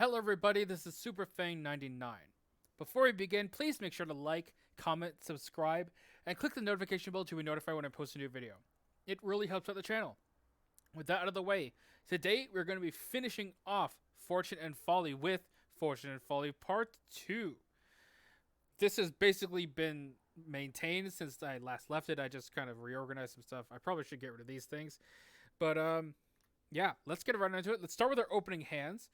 Hello everybody, this is SuperFang99. Before we begin, please make sure to like, comment, subscribe, and click the notification bell to be notified when I post a new video. It really helps out the channel. With that out of the way, today we're going to be finishing off Fortune and Folly with Fortune and Folly Part 2. This has basically been maintained since I last left it. I just kind of reorganized some stuff. I probably should get rid of these things. But yeah, let's get right into it. Let's start with our opening hands.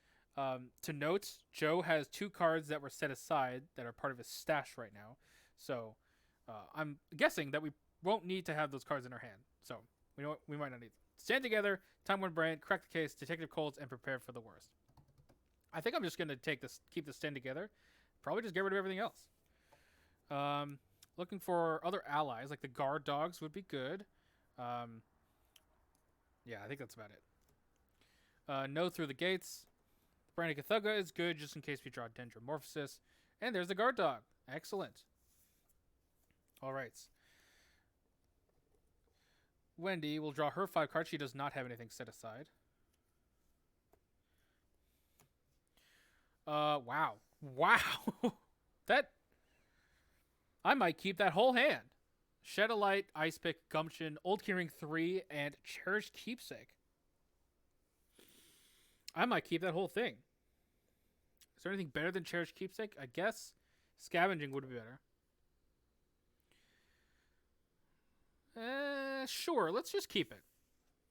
To note, Joe has 2 cards that were set aside that are part of his stash right now. So I'm guessing that we won't need to have those cards in our hand. So we might not need them. Stand together, time one brand, crack the case, Detective Colts, and prepare for the worst. I think I'm just gonna keep this stand together. Probably just get rid of everything else. Looking for other allies, like the guard dogs would be good. Yeah, I think that's about it. No through the gates. Brandy Gathuga is good just in case we draw Dendromorphosis. And there's the guard dog. Excellent. Alright. Wendy will draw her 5 cards. She does not have anything set aside. Wow. Wow. That... I might keep that whole hand. Shed a Light, Ice Pick, Gumption, Old Keyring 3, and Cherished Keepsake. I might keep that whole thing. Is there anything better than Cherished Keepsake? I guess Scavenging would be better. Sure, let's just keep it.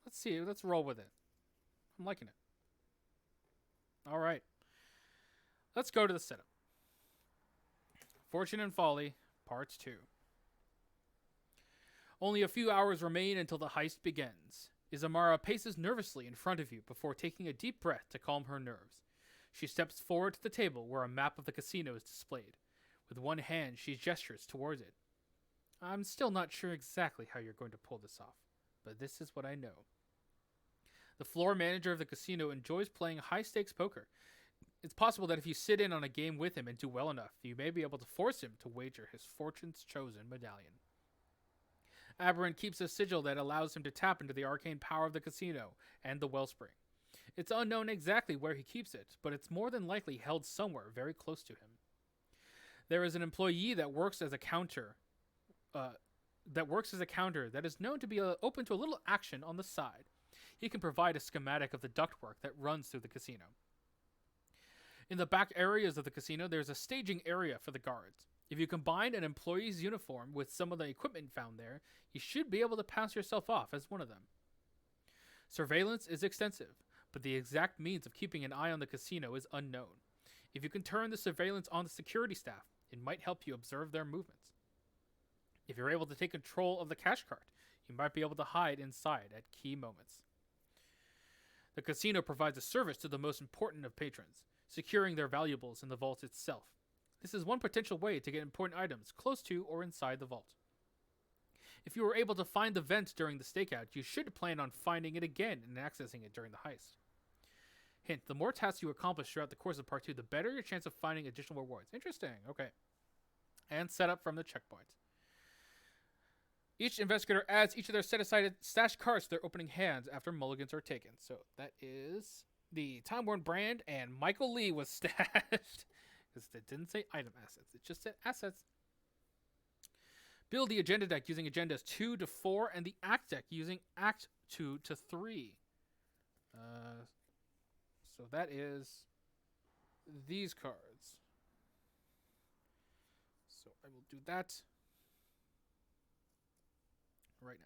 Let's see, let's roll with it. I'm liking it. Alright. Let's go to the setup. Fortune and Folly, Part 2. Only a few hours remain until the heist begins. Izamara paces nervously in front of you before taking a deep breath to calm her nerves. She steps forward to the table where a map of the casino is displayed. With one hand, she gestures towards it. I'm still not sure exactly how you're going to pull this off, but this is what I know. The floor manager of the casino enjoys playing high-stakes poker. It's possible that if you sit in on a game with him and do well enough, you may be able to force him to wager his fortune's chosen medallion. Aberrant keeps a sigil that allows him to tap into the arcane power of the casino and the Wellspring. It's unknown exactly where he keeps it, but it's more than likely held somewhere very close to him. There is an employee that works as a counter that is known to be open to a little action on the side. He can provide a schematic of the ductwork that runs through the casino. In the back areas of the casino, there's a staging area for the guards. If you combine an employee's uniform with some of the equipment found there, you should be able to pass yourself off as one of them. Surveillance is extensive, but the exact means of keeping an eye on the casino is unknown. If you can turn the surveillance on the security staff, it might help you observe their movements. If you're able to take control of the cash cart, you might be able to hide inside at key moments. The casino provides a service to the most important of patrons, securing their valuables in the vault itself. This is one potential way to get important items close to or inside the vault. If you were able to find the vent during the stakeout, you should plan on finding it again and accessing it during the heist. Hint, the more tasks you accomplish throughout the course of Part 2, the better your chance of finding additional rewards. Interesting, okay. And set up from the checkpoint. Each investigator adds each of their set-aside stash cards to their opening hands after mulligans are taken. So that is the Time Worn brand, and Michael Lee was stashed. Because it didn't say item assets. It just said assets. Build the agenda deck using agendas 2 to 4 and the act deck using act 2 to 3. So that is these cards. So I will do that right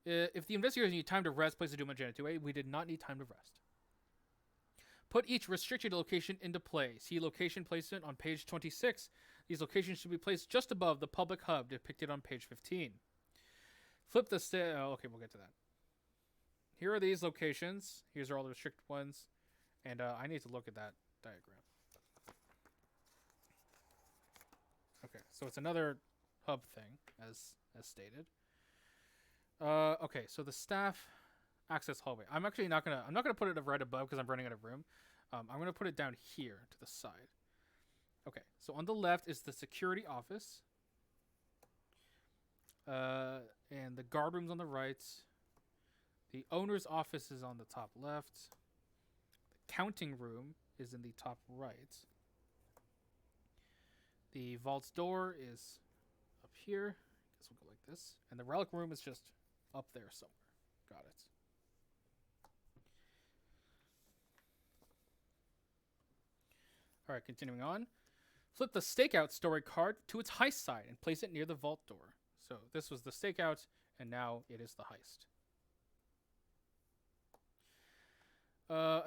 now. If the investigators need time to rest, place a Doom Agenda 2A. We did not need time to rest. Put each restricted location into play. See location placement on page 26. These locations should be placed just above the public hub depicted on page 15. Flip the okay, we'll get to that. Here are these locations. Here's all the restricted ones. And I need to look at that diagram. Okay, so it's another hub thing, as stated. Okay, so the staff access hallway. I'm not gonna put it right above because I'm running out of room. I'm gonna put it down here to the side. Okay, so on the left is the security office. And the guard room's on the right. The owner's office is on the top left. counting room is in the top right. The vault's door is up here. I guess we'll go like this. And the relic room is just up there somewhere. Got it. All right, continuing on. Flip the stakeout story card to its heist side and place it near the vault door. So this was the stakeout, and now it is the heist.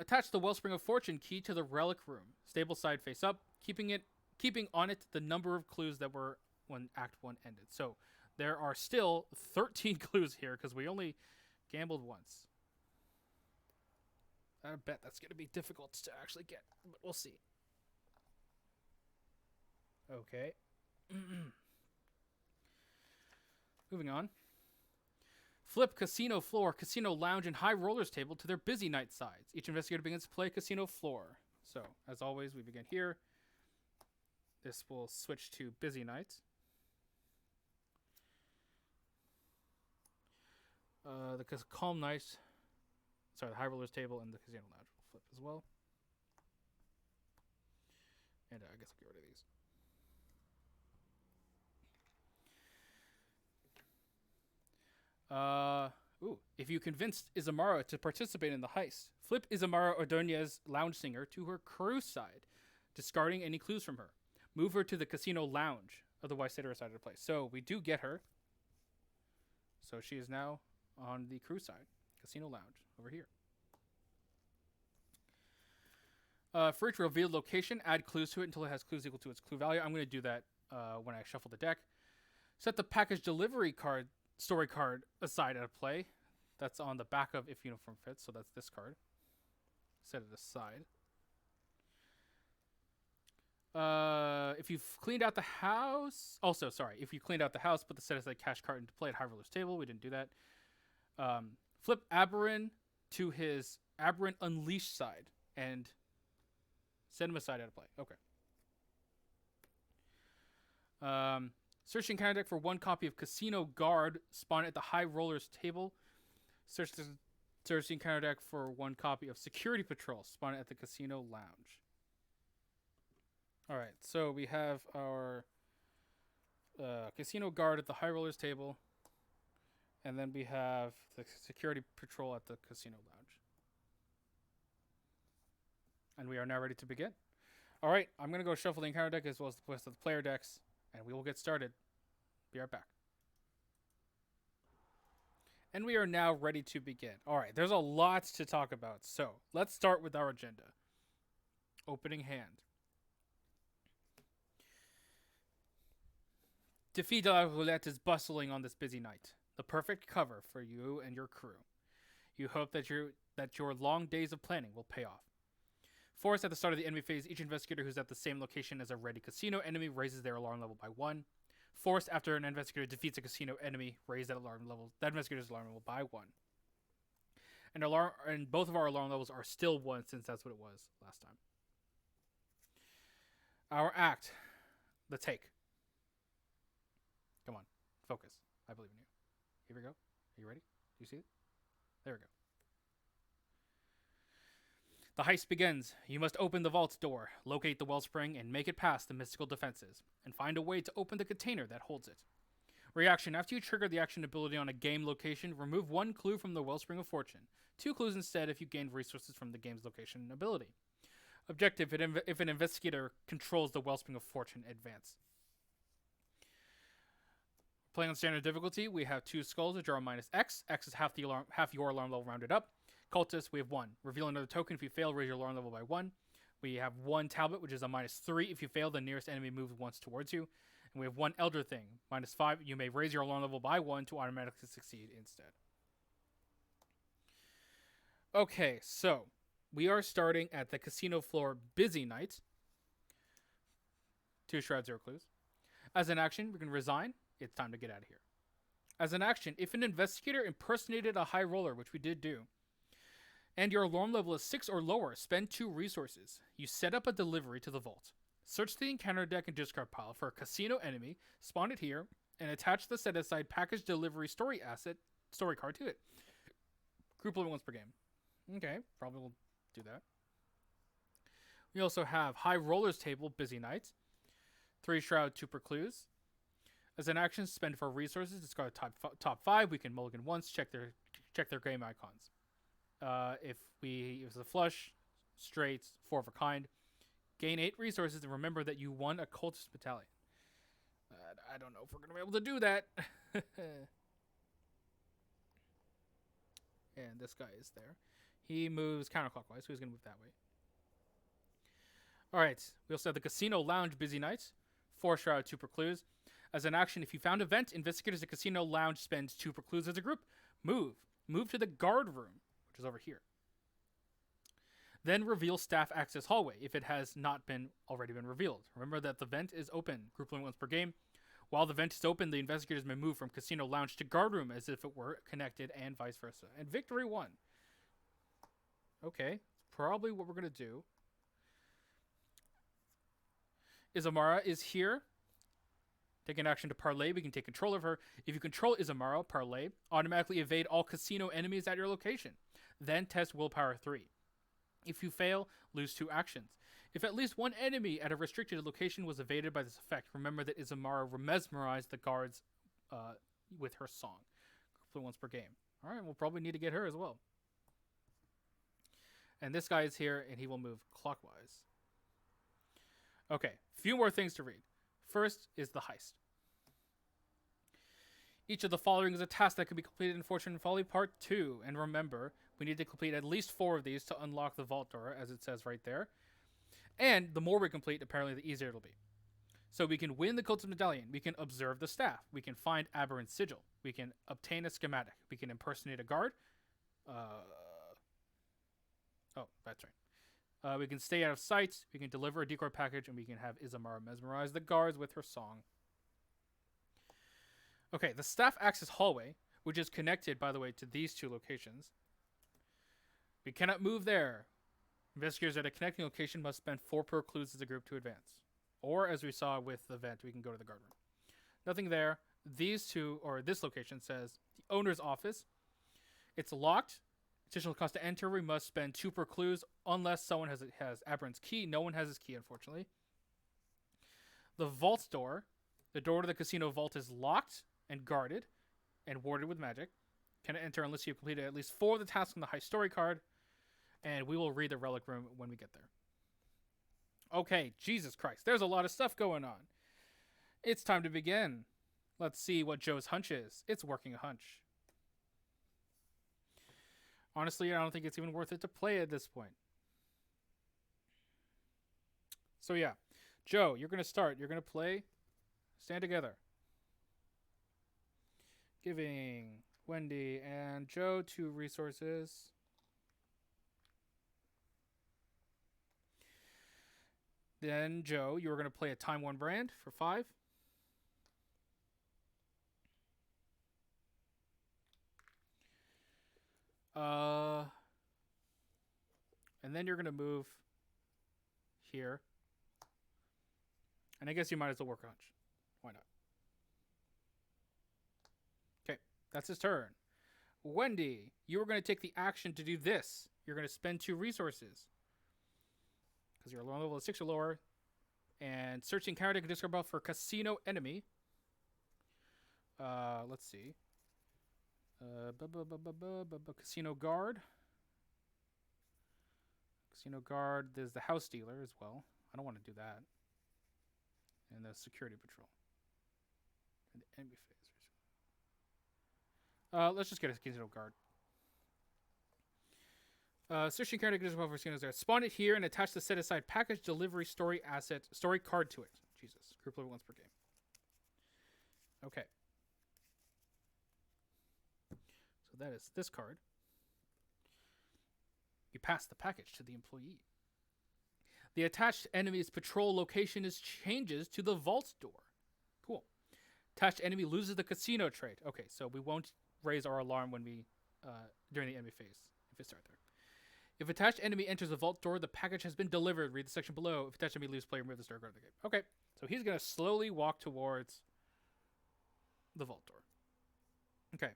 Attach the Wellspring of Fortune key to the relic room. Stable side face up, keeping on it the number of clues that were when Act 1 ended. So there are still 13 clues here because we only gambled once. I bet that's going to be difficult to actually get, but we'll see. Okay. Moving on. Flip casino floor, casino lounge, and high rollers table to their busy night sides. Each investigator begins to play casino floor. So, as always, we begin here. This will switch to busy night. The calm night. Sorry, the high rollers table and the casino lounge will flip as well. And I guess I'll get rid of these. If you convinced Izamara to participate in the heist, flip Izamara Ordonez lounge singer to her crew side, discarding any clues from her. Move her to the casino lounge, otherwise set her aside to play. So we do get her. So she is now on the crew side, casino lounge over here. For each revealed location, add clues to it until it has clues equal to its clue value. I'm going to do that when I shuffle the deck. Set the package delivery card story card aside at a play. That's on the back of if uniform fits, so that's this card. Set it aside. If you've cleaned out the house... Also, sorry. If you cleaned out the house, put the set aside cash card into play at High Roller's table. We didn't do that. Flip Aberrin to his Aberrin Unleashed side and set him aside at a play. Okay. Searching counter deck for one copy of Casino Guard. Spawn at the High Roller's table. Searching counter deck for one copy of Security Patrol. Spawn at the Casino Lounge. Alright, so we have our Casino Guard at the High Roller's table. And then we have the Security Patrol at the Casino Lounge. And we are now ready to begin. Alright, I'm going to go shuffle the encounter deck as well as the rest of the player decks. And we will get started. Be right back. And we are now ready to begin. Alright, there's a lot to talk about. So, let's start with our agenda. Opening hand. Defeat de la Roulette is bustling on this busy night. The perfect cover for you and your crew. You hope that your long days of planning will pay off. Forced at the start of the enemy phase, each investigator who's at the same location as a ready casino enemy raises their alarm level by 1. Forced after an investigator defeats a casino enemy, raise that investigator's alarm level by 1. And both of our alarm levels are still 1 since that's what it was last time. Our act, the take. Come on, focus. I believe in you. Here we go. Are you ready? Do you see it? There we go. The heist begins. You must open the vault's door, locate the wellspring, and make it past the mystical defenses, and find a way to open the container that holds it. Reaction. After you trigger the action ability on a game location, remove 1 clue from the Wellspring of Fortune. 2 clues instead if you gained resources from the game's location ability. Objective. If an investigator controls the Wellspring of Fortune, advance. Playing on standard difficulty, we have 2 skulls which are on -X. X is half your alarm level rounded up. Cultist, we have 1. Reveal another token. If you fail, raise your alarm level by 1. We have 1 tablet, which is a -3. If you fail, the nearest enemy moves once towards you. And we have 1 elder thing. -5. You may raise your alarm level by 1 to automatically succeed instead. Okay, so we are starting at the casino floor busy night. 2 shrouds, 0 clues. As an action, we can resign. It's time to get out of here. As an action, if an investigator impersonated a high roller, which we did do, and your alarm level is 6 or lower, spend 2 resources. You set up a delivery to the vault. Search the encounter deck and discard pile for a casino enemy, spawn it here, and attach the set aside package delivery story card to it. Group limit once per game. Okay, probably will do that. We also have High Rollers Table, Busy Night. 3 Shroud, 2 Precludes. As an action, spend 4 resources, discard top 5. We can mulligan once, check their game icons. If it's a flush, straight, 4 of a kind, gain 8 resources, and remember that you won a cultist battalion. I don't know if we're going to be able to do that. And this guy is there. He moves counterclockwise, so he's going to move that way. Alright, we also have the Casino Lounge Busy Night. 4 Shroud, 2 Precludes. As an action, if you found a vent, investigators at Casino Lounge spend 2 Precludes as a group. Move to the guard room, which is over here. Then reveal staff access hallway if it has not already been revealed. Remember that the vent is open, group limit once per game. While the vent is open, the investigators may move from Casino Lounge to guard room as if it were connected, and vice versa. And victory 1. Okay, probably what we're going to do. Izamara is here. Take an action to parlay. We can take control of her. If you control Izamara, parlay, automatically evade all casino enemies at your location. Then test willpower 3. If you fail, lose 2 actions. If at least one enemy at a restricted location was evaded by this effect, remember that Izamara mesmerized the guards with her song. Once per game. Alright, we'll probably need to get her as well. And this guy is here, and he will move clockwise. Okay, few more things to read. First is the heist. Each of the following is a task that can be completed in Fortune and Folly Part 2. And remember, we need to complete at least 4 of these to unlock the vault door, as it says right there. And the more we complete, apparently the easier it'll be. So we can win the Cultist Medallion. We can observe the staff. We can find Aberrant Sigil. We can obtain a schematic. We can impersonate a guard. Oh, that's right. We can stay out of sight. We can deliver a decoy package, and we can have Izamara mesmerize the guards with her song. Okay, the staff access hallway, which is connected, by the way, to these 2 locations. We cannot move there. Investigators at a connecting location must spend 4 precludes as a group to advance. Or, as we saw with the vent, we can go to the guard room. Nothing there. These 2, or this location says, the owner's office. It's locked. Additional cost to enter. We must spend 2 precludes unless someone has Aberrant's key. No one has his key, unfortunately. The vault door. The door to the casino vault is locked and guarded and warded with magic. Cannot enter unless you've completed at least 4 of the tasks on the Heist story card. And we will read the relic room when we get there. Okay, Jesus Christ. There's a lot of stuff going on. It's time to begin. Let's see what Joe's hunch is. It's working a hunch. Honestly, I don't think it's even worth it to play at this point. So yeah, Joe, you're going to start. You're going to play Stand Together. Giving Wendy and Joe 2 resources. Then, Joe, you are going to play a Time 1 brand for 5. And then you're going to move here. And I guess you might as well work a hunch. Why not? Okay, that's his turn. Wendy, you are going to take the action to do this. You're going to spend 2 resources. Because you're level 6 or lower. And searching character can discard buff for casino enemy. Let's see. Casino guard. Casino guard. There's the house dealer as well. I don't want to do that. And the security patrol. And the enemy phase. Let's just get a casino guard. Searching character can discard buff for casinos there. Spawn it here and attach the set aside package delivery story card to it. Jesus. Group level once per game. Okay. So that is this card. You pass the package to the employee. The attached enemy's patrol location changes to the vault door. Cool. Attached enemy loses the casino trade. Okay, so we won't raise our alarm when we during the enemy phase if it starts there. If attached enemy enters the vault door, the package has been delivered. Read the section below. If attached enemy leaves play, remove the start card of the game. Okay, so he's going to slowly walk towards the vault door. Okay.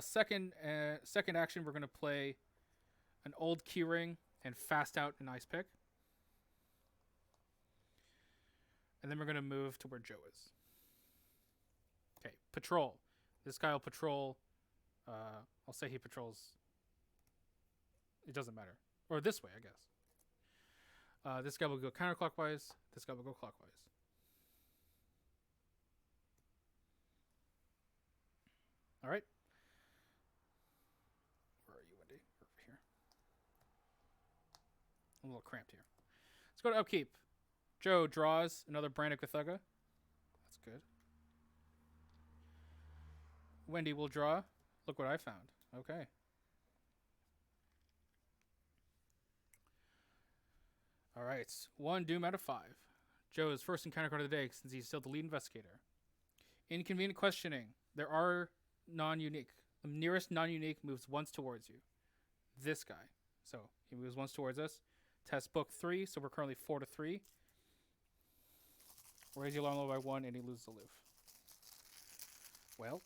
Second action, we're going to play an old keyring and fast out an ice pick. And then we're going to move to where Joe is. Okay, patrol. This guy will patrol. I'll say he patrols. It doesn't matter. Or this way, I guess. This guy will go counterclockwise. This guy will go clockwise. All right. Where are you, Wendy? Over here. I'm a little cramped here. Let's go to upkeep. Joe draws another Brandic Thugga. That's good. Wendy will draw. Look what I found. Okay. All right. 1 doom out of 5. Joe's first encounter card of the day since he's still the lead investigator. Inconvenient questioning. There are non-unique. The nearest non-unique moves once towards you. This guy. So he moves once towards us. Test book 3. So we're currently 4-3. Raise the alarm level by 1 and he loses aloof. Well.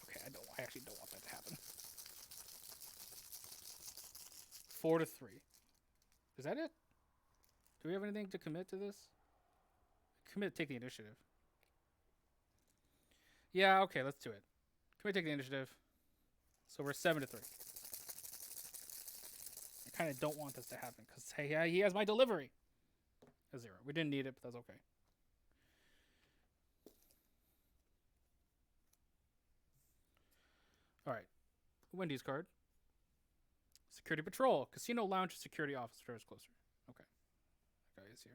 Okay, I actually don't want that to happen. 4-3. Is that it? Do we have anything to commit to this? Commit, take the initiative. Yeah, okay, let's do it. Commit, take the initiative. So we're 7-3. I kind of don't want this to happen because hey, he has my delivery. A 0. We didn't need it, but that's okay. All right. Wendy's card. Security patrol. Casino lounge security officer is closer. Okay. That guy is here.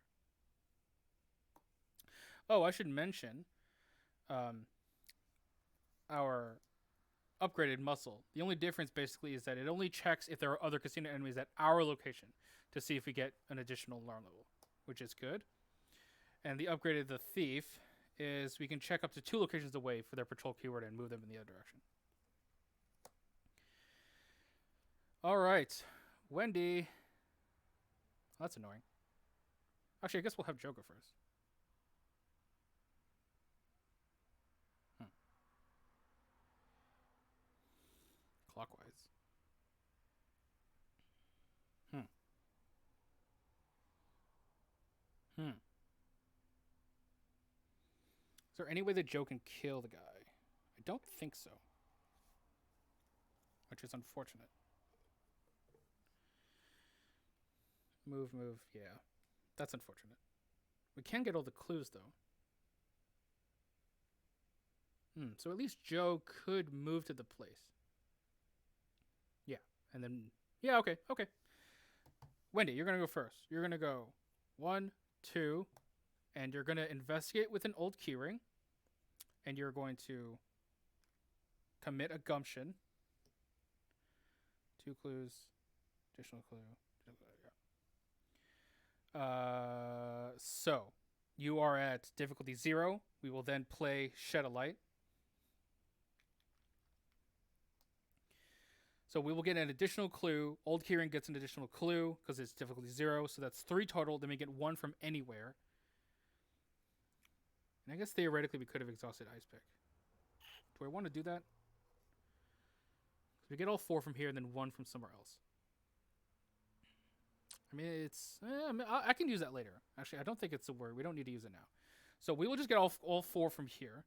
Oh, I should mention our upgraded muscle. The only difference basically is that it only checks if there are other casino enemies at our location to see if we get an additional alarm level, which is good. And the upgraded the thief is we can check up to 2 locations away for their patrol keyword and move them in the other direction. All right, Wendy. Oh, that's annoying. Actually, I guess we'll have Joe go first. Clockwise. Is there any way that Joe can kill the guy? I don't think so. Which is unfortunate. Move. Yeah. That's unfortunate. We can get all the clues, though. So at least Joe could move to the place. Yeah. And then... Yeah, okay. Wendy, you're going to go first. You're going to go 1, 2, and you're going to investigate with an old keyring. And you're going to commit a gumption. 2 clues. Additional clue. So, you are at difficulty 0. We will then play Shed a Light. So we will get an additional clue. Old Kieran gets an additional clue because it's difficulty 0. So that's 3 total. Then we get 1 from anywhere. And I guess theoretically we could have exhausted Ice Pick. Do I want to do that? We get all 4 from here and then 1 from somewhere else. I mean, it's... I can use that later. Actually, I don't think it's a word. We don't need to use it now. So we will just get all 4 from here.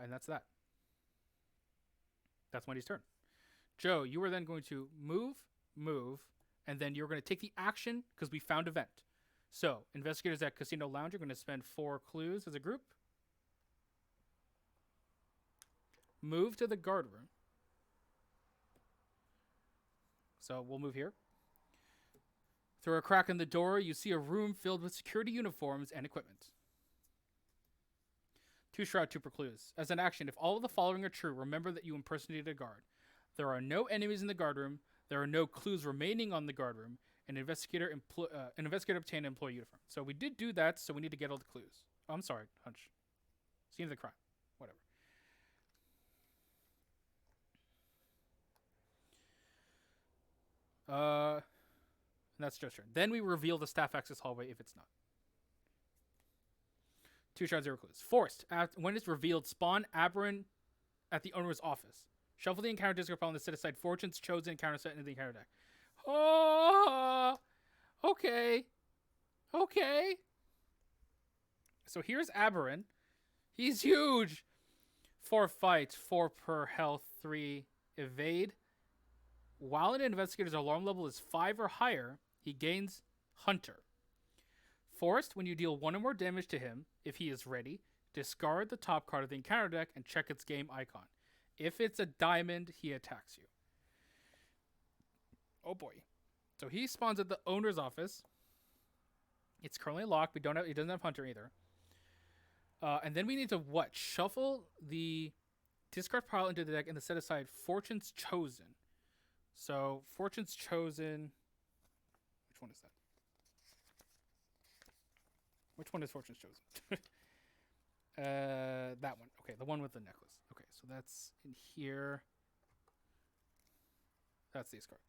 And that's that. That's Wendy's turn. Joe, you are then going to move, and then you're going to take the action because we found event. So, investigators at Casino Lounge are going to spend 4 clues as a group. Move to the guard room. So, we'll move here. Through a crack in the door, you see a room filled with security uniforms and equipment. 2 shroud, 2 per clues. As an action, if all of the following are true, remember that you impersonated a guard. There are no enemies in the guard room. There are no clues remaining on the guard room. An investigator obtained an employee uniform. So we did do that, so we need to get all the clues. Oh, I'm sorry, hunch. Scene of the crime. Whatever. And that's Joe's turn. Then we reveal the staff access hallway if it's not. 2 shards, 0 clues. Forced. When it's revealed, spawn Aberrant at the owner's office. Shuffle the encounter discard pile and set aside Fortune's chosen encounter set into the encounter deck. Oh, okay. Okay. So here's Aberrant. He's huge. 4 fight, 4 per health, 3 evade. While an investigator's alarm level is 5 or higher, he gains Hunter. Forced, when you deal 1 or more damage to him, if he is ready, discard the top card of the encounter deck and check its game icon. If it's a diamond, he attacks you. Oh boy. So he spawns at the owner's office. It's currently locked. He doesn't have Hunter either. And then we need to what? Shuffle the discard pile into the deck and then set aside Fortune's Chosen. So Fortune's Chosen. Which one is that? Which one is Fortune's Chosen? That one. Okay, the one with the necklace. Okay, so that's in here. That's these cards.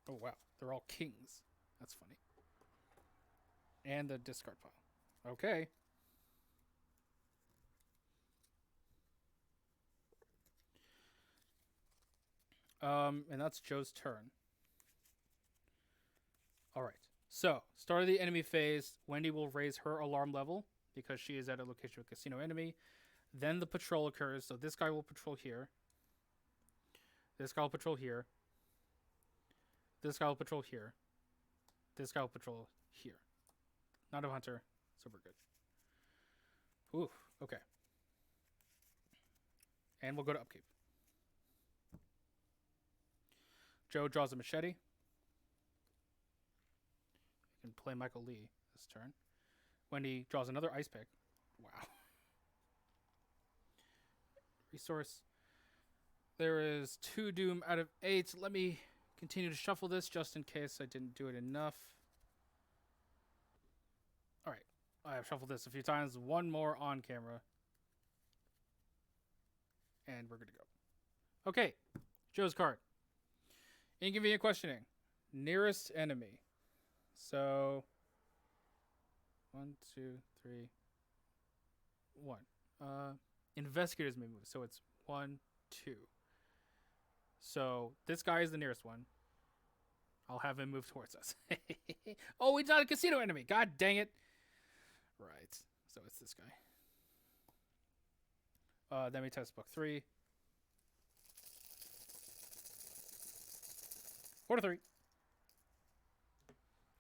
Oh wow, they're all kings. That's funny. And the discard pile. Okay. And that's Joe's turn. All right. So, start of the enemy phase, Wendy will raise her alarm level because she is at a location with casino enemy. Then the patrol occurs. So this guy will patrol here. This guy will patrol here. This guy will patrol here. This guy will patrol here. Not a hunter, so we're good. Oof, okay. And we'll go to upkeep. Joe draws a machete. You can play Michael Lee this turn. Wendy draws another ice pick. Wow. Resource. There is 2 doom out of 8. Let me continue to shuffle this just in case I didn't do it enough. Alright. I have shuffled this a few times. 1 more on camera. And we're good to go. Okay. Joe's card. Inconvenient questioning. Nearest enemy. So 1, 2, 3, 1. Investigators may move. So it's 1, 2. So this guy is the nearest one. I'll have him move towards us. Oh, he's not a casino enemy. God dang it. Right. So it's this guy. Then we test book 3. 4 to 3.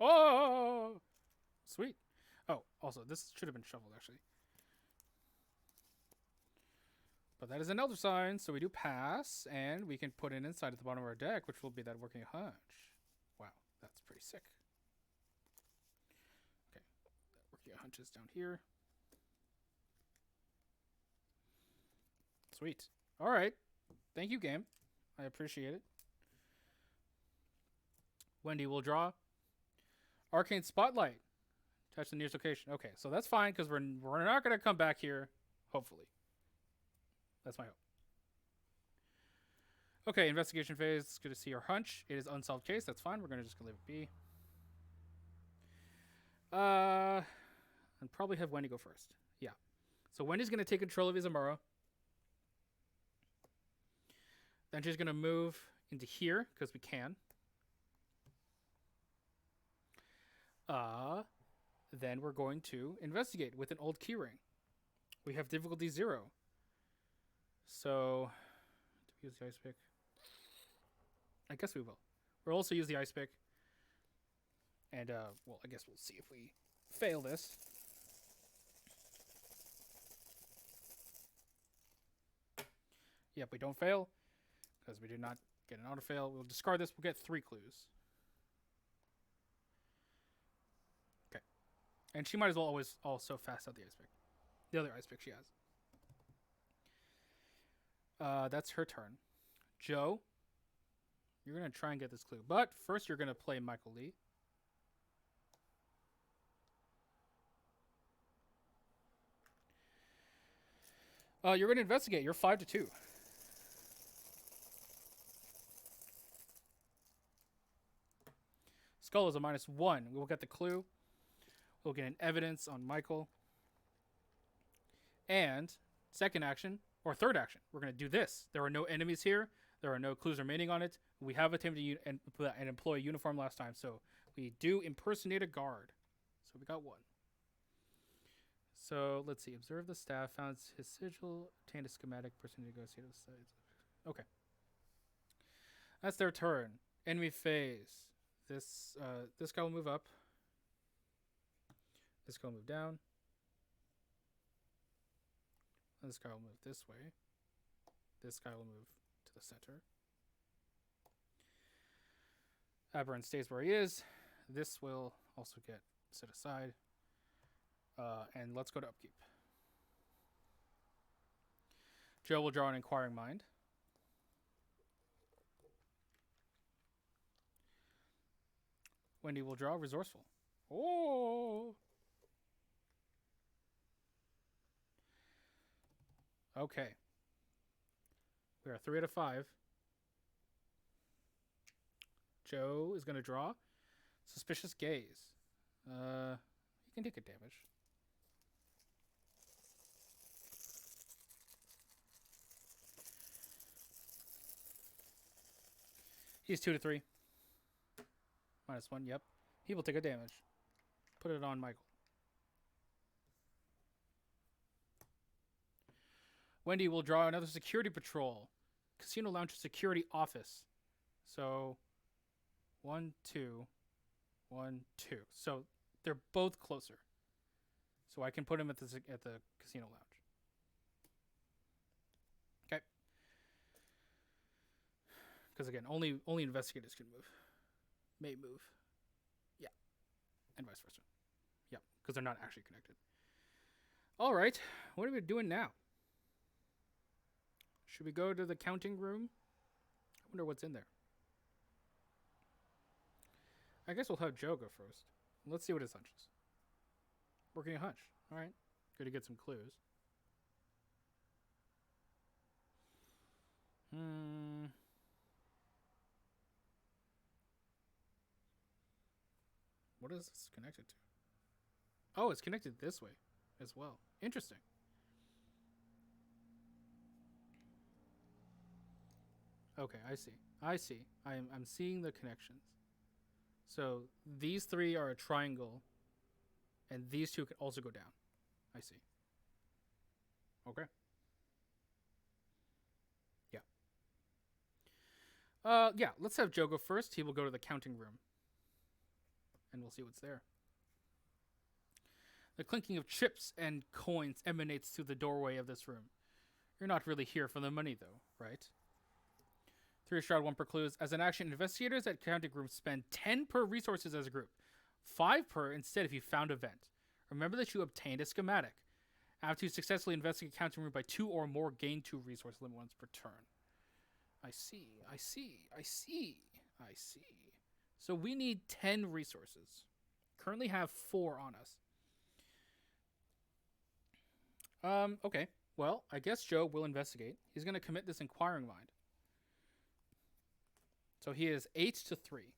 Oh, sweet. Oh, also, this should have been shuffled, actually. But that is an Elder Sign, so we do pass, and we can put it inside at the bottom of our deck, which will be that Working Hunch. Wow, that's pretty sick. Okay, Working Hunch is down here. Sweet. All right. Thank you, game. I appreciate it. Wendy will draw. Arcane Spotlight. Touch the nearest location. Okay, so that's fine because we're not going to come back here, hopefully. That's my hope. Okay, investigation phase. It's good to see our hunch. It is unsolved case. That's fine. We're just going to leave it be. And probably have Wendy go first. Yeah. So Wendy's going to take control of Izamura. Then she's going to move into here because we can. Then we're going to investigate with an old keyring. We have difficulty 0. So, do we use the ice pick? I guess we will. We'll also use the ice pick. And, well, I guess we'll see if we fail this. Yep, we don't fail. Because we did not get an auto fail. We'll discard this. We'll get 3 clues. And she might as well always also fast out the ice pick. The other ice pick she has. That's her turn. Joe, you're going to try and get this clue. But first you're going to play Michael Lee. You're going to investigate. You're 5 to 2. Skull is a -1. We will get the clue. We'll get an evidence on Michael. And second action, or third action, we're going to do this. There are no enemies here. There are no clues remaining on it. We have attempted to employ a uniform last time, so we do impersonate a guard. So we got one. So let's see. Observe the staff. Found his sigil. Obtained a schematic. Person to negotiate the sides. Okay. That's their turn. Enemy phase. This guy will move up. This guy will move down. This guy will move this way. This guy will move to the center. Aberrant stays where he is. This will also get set aside. And let's go to upkeep. Joe will draw an inquiring mind. Wendy will draw resourceful. Oh! Okay. We are 3 out of 5. Joe is going to draw Suspicious Gaze. He can take a damage. He's 2 to 3. -1, yep. He will take a damage. Put it on Michael. Wendy will draw another security patrol. Casino Lounge security office. So, 1, 2, 1, 2. So, they're both closer. So, I can put him at the Casino Lounge. Okay. Because, again, only investigators can move. May move. Yeah. And vice versa. Yeah, because they're not actually connected. All right. What are we doing now? Should we go to the counting room? I wonder what's in there. I guess we'll have Joe go first. Let's see what his hunch is. Working a hunch. All right. Good to get some clues. What is this connected to? Oh, it's connected this way as well. Interesting. Okay, I see. I'm seeing the connections. So these 3 are a triangle, and these 2 can also go down. I see. Okay. Yeah. Yeah, let's have Joe go first. He will go to the counting room. And we'll see what's there. The clinking of chips and coins emanates through the doorway of this room. You're not really here for the money, though, right? 3 shroud, 1 per clues. As an action, investigators at counting room spend 10 per resources as a group. 5 per instead if you found a vent. Remember that you obtained a schematic. After you successfully investigate counting room by 2 or more, gain 2 resource limit once per turn. I see. So we need 10 resources. Currently have 4 on us. Okay. Well, I guess Joe will investigate. He's going to commit this inquiring mind. So he is 8 to 3.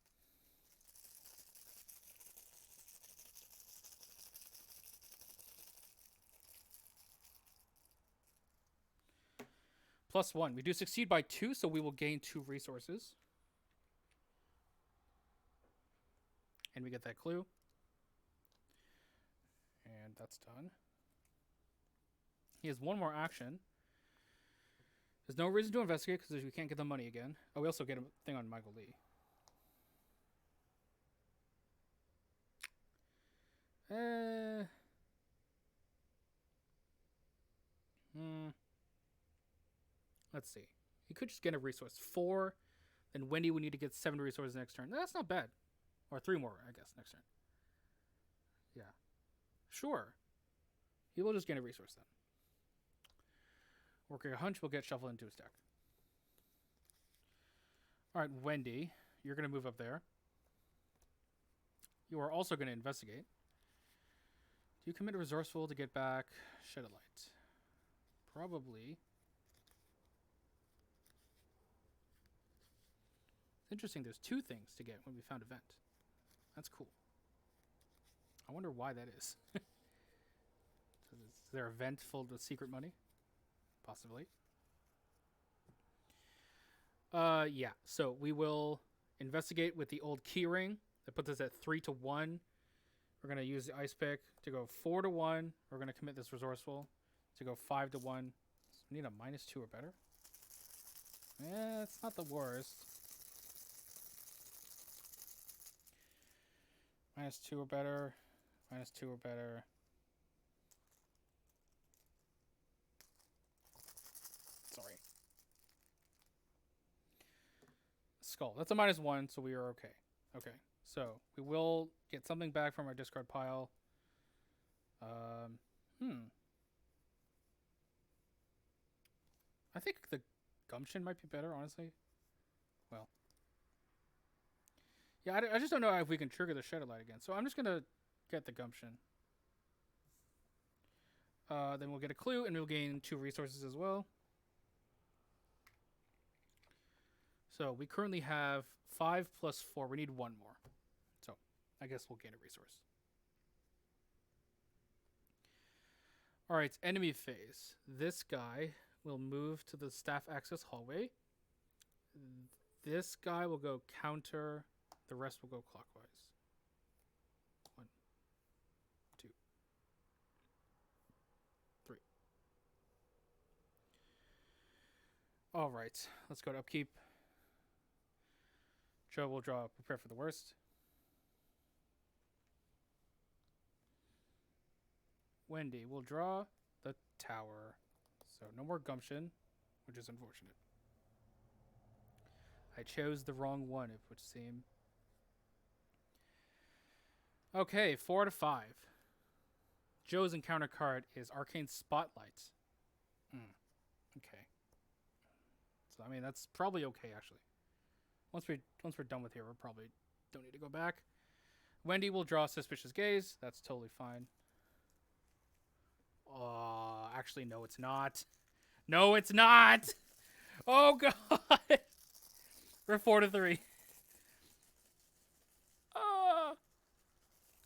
+1. We do succeed by 2, so we will gain 2 resources. And we get that clue. And that's done. He has 1 more action. There's no reason to investigate because we can't get the money again. Oh, we also get a thing on Michael Lee. Let's see. He could just get a resource. 4. Then Wendy would need to get 7 resources next turn. That's not bad. Or 3 more, I guess, next turn. Yeah. Sure. He will just get a resource then. Working a hunch will get shuffled into his deck. Alright, Wendy. You're going to move up there. You are also going to investigate. Do you commit a resourceful to get back Shed a Light? Probably. It's interesting, there's 2 things to get when we found a vent. That's cool. I wonder why that is. So Is there a vent filled with secret money? Possibly. Yeah. So we will investigate with the old key ring. That puts us at 3-1. We're going to use the ice pick to go 4-1. We're going to commit this resourceful to go 5-1. So we need a -2 or better. Yeah, it's not the worst. -2 or better. -2 or better. Sorry. Skull. That's a -1, so we are okay. Okay. So we will get something back from our discard pile. I think the gumption might be better, honestly. Well. Yeah, I just don't know if we can trigger the Shadow Light again. So I'm just going to get the gumption. Then we'll get a clue, and we'll gain 2 resources as well. So we currently have 5 plus 4. We need 1 more. So I guess we'll gain a resource. All right, enemy phase. This guy will move to the staff access hallway. This guy will go counter. The rest will go clockwise. 1, 2, 3. All right, let's go to upkeep. Joe will draw prepare for the worst. Wendy will draw the tower. So no more gumption, which is unfortunate. I chose the wrong one, it would seem. Okay, 4-5. Joe's encounter card is Arcane Spotlight. Okay. So I mean that's probably okay actually. Once we're done with here, we probably don't need to go back. Wendy will draw Suspicious Gaze. That's totally fine. Actually, no, it's not. No, it's not. Oh God. We're 4-3.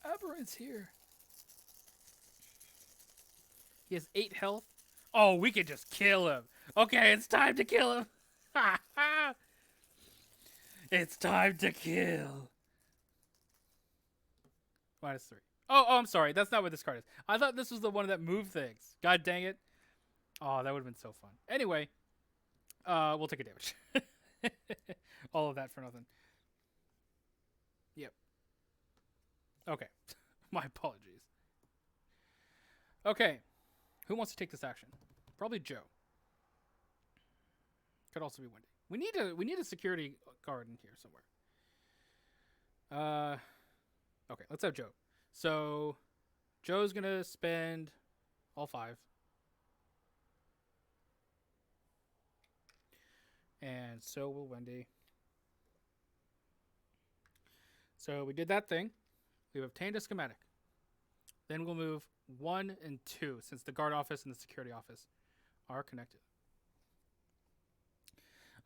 Aberrant's here. He has 8 health. Oh, we could just kill him. Okay, it's time to kill him. It's time to kill. -3. Oh, I'm sorry. That's not what this card is. I thought this was the one that moved things. God dang it. Oh, that would have been so fun. Anyway, we'll take a damage. All of that for nothing. Yep. Okay. My apologies. Okay. Who wants to take this action? Probably Joe. Could also be Wendy. We need a security guard in here somewhere. Okay, let's have Joe. So Joe's gonna spend all 5. And so will Wendy. So we did that thing. We've obtained a schematic. Then we'll move 1 and 2 since the guard office and the security office are connected.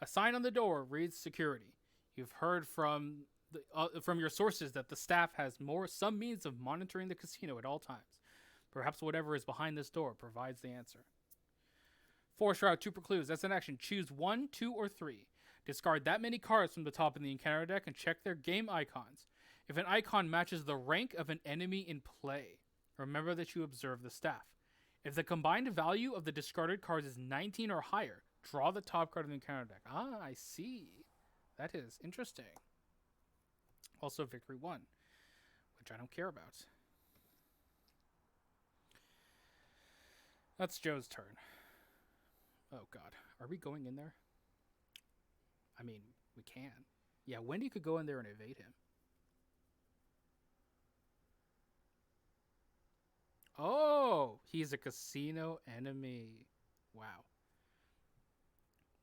A sign on the door reads security. You've heard from your sources that the staff has some means of monitoring the casino at all times. Perhaps whatever is behind this door provides the answer. 4 Shroud, 2 Precludes. That's an action. Choose 1, 2, or 3. Discard that many cards from the top of the encounter deck and check their game icons. If an icon matches the rank of an enemy in play, remember that you observe the staff. If the combined value of the discarded cards is 19 or higher, draw the top card of the encounter deck. Ah, I see. That is interesting. Also, Victory 1, which I don't care about. That's Joe's turn. Oh, God. Are we going in there? I mean, we can. Yeah, Wendy could go in there and evade him. Oh, he's a casino enemy. Wow.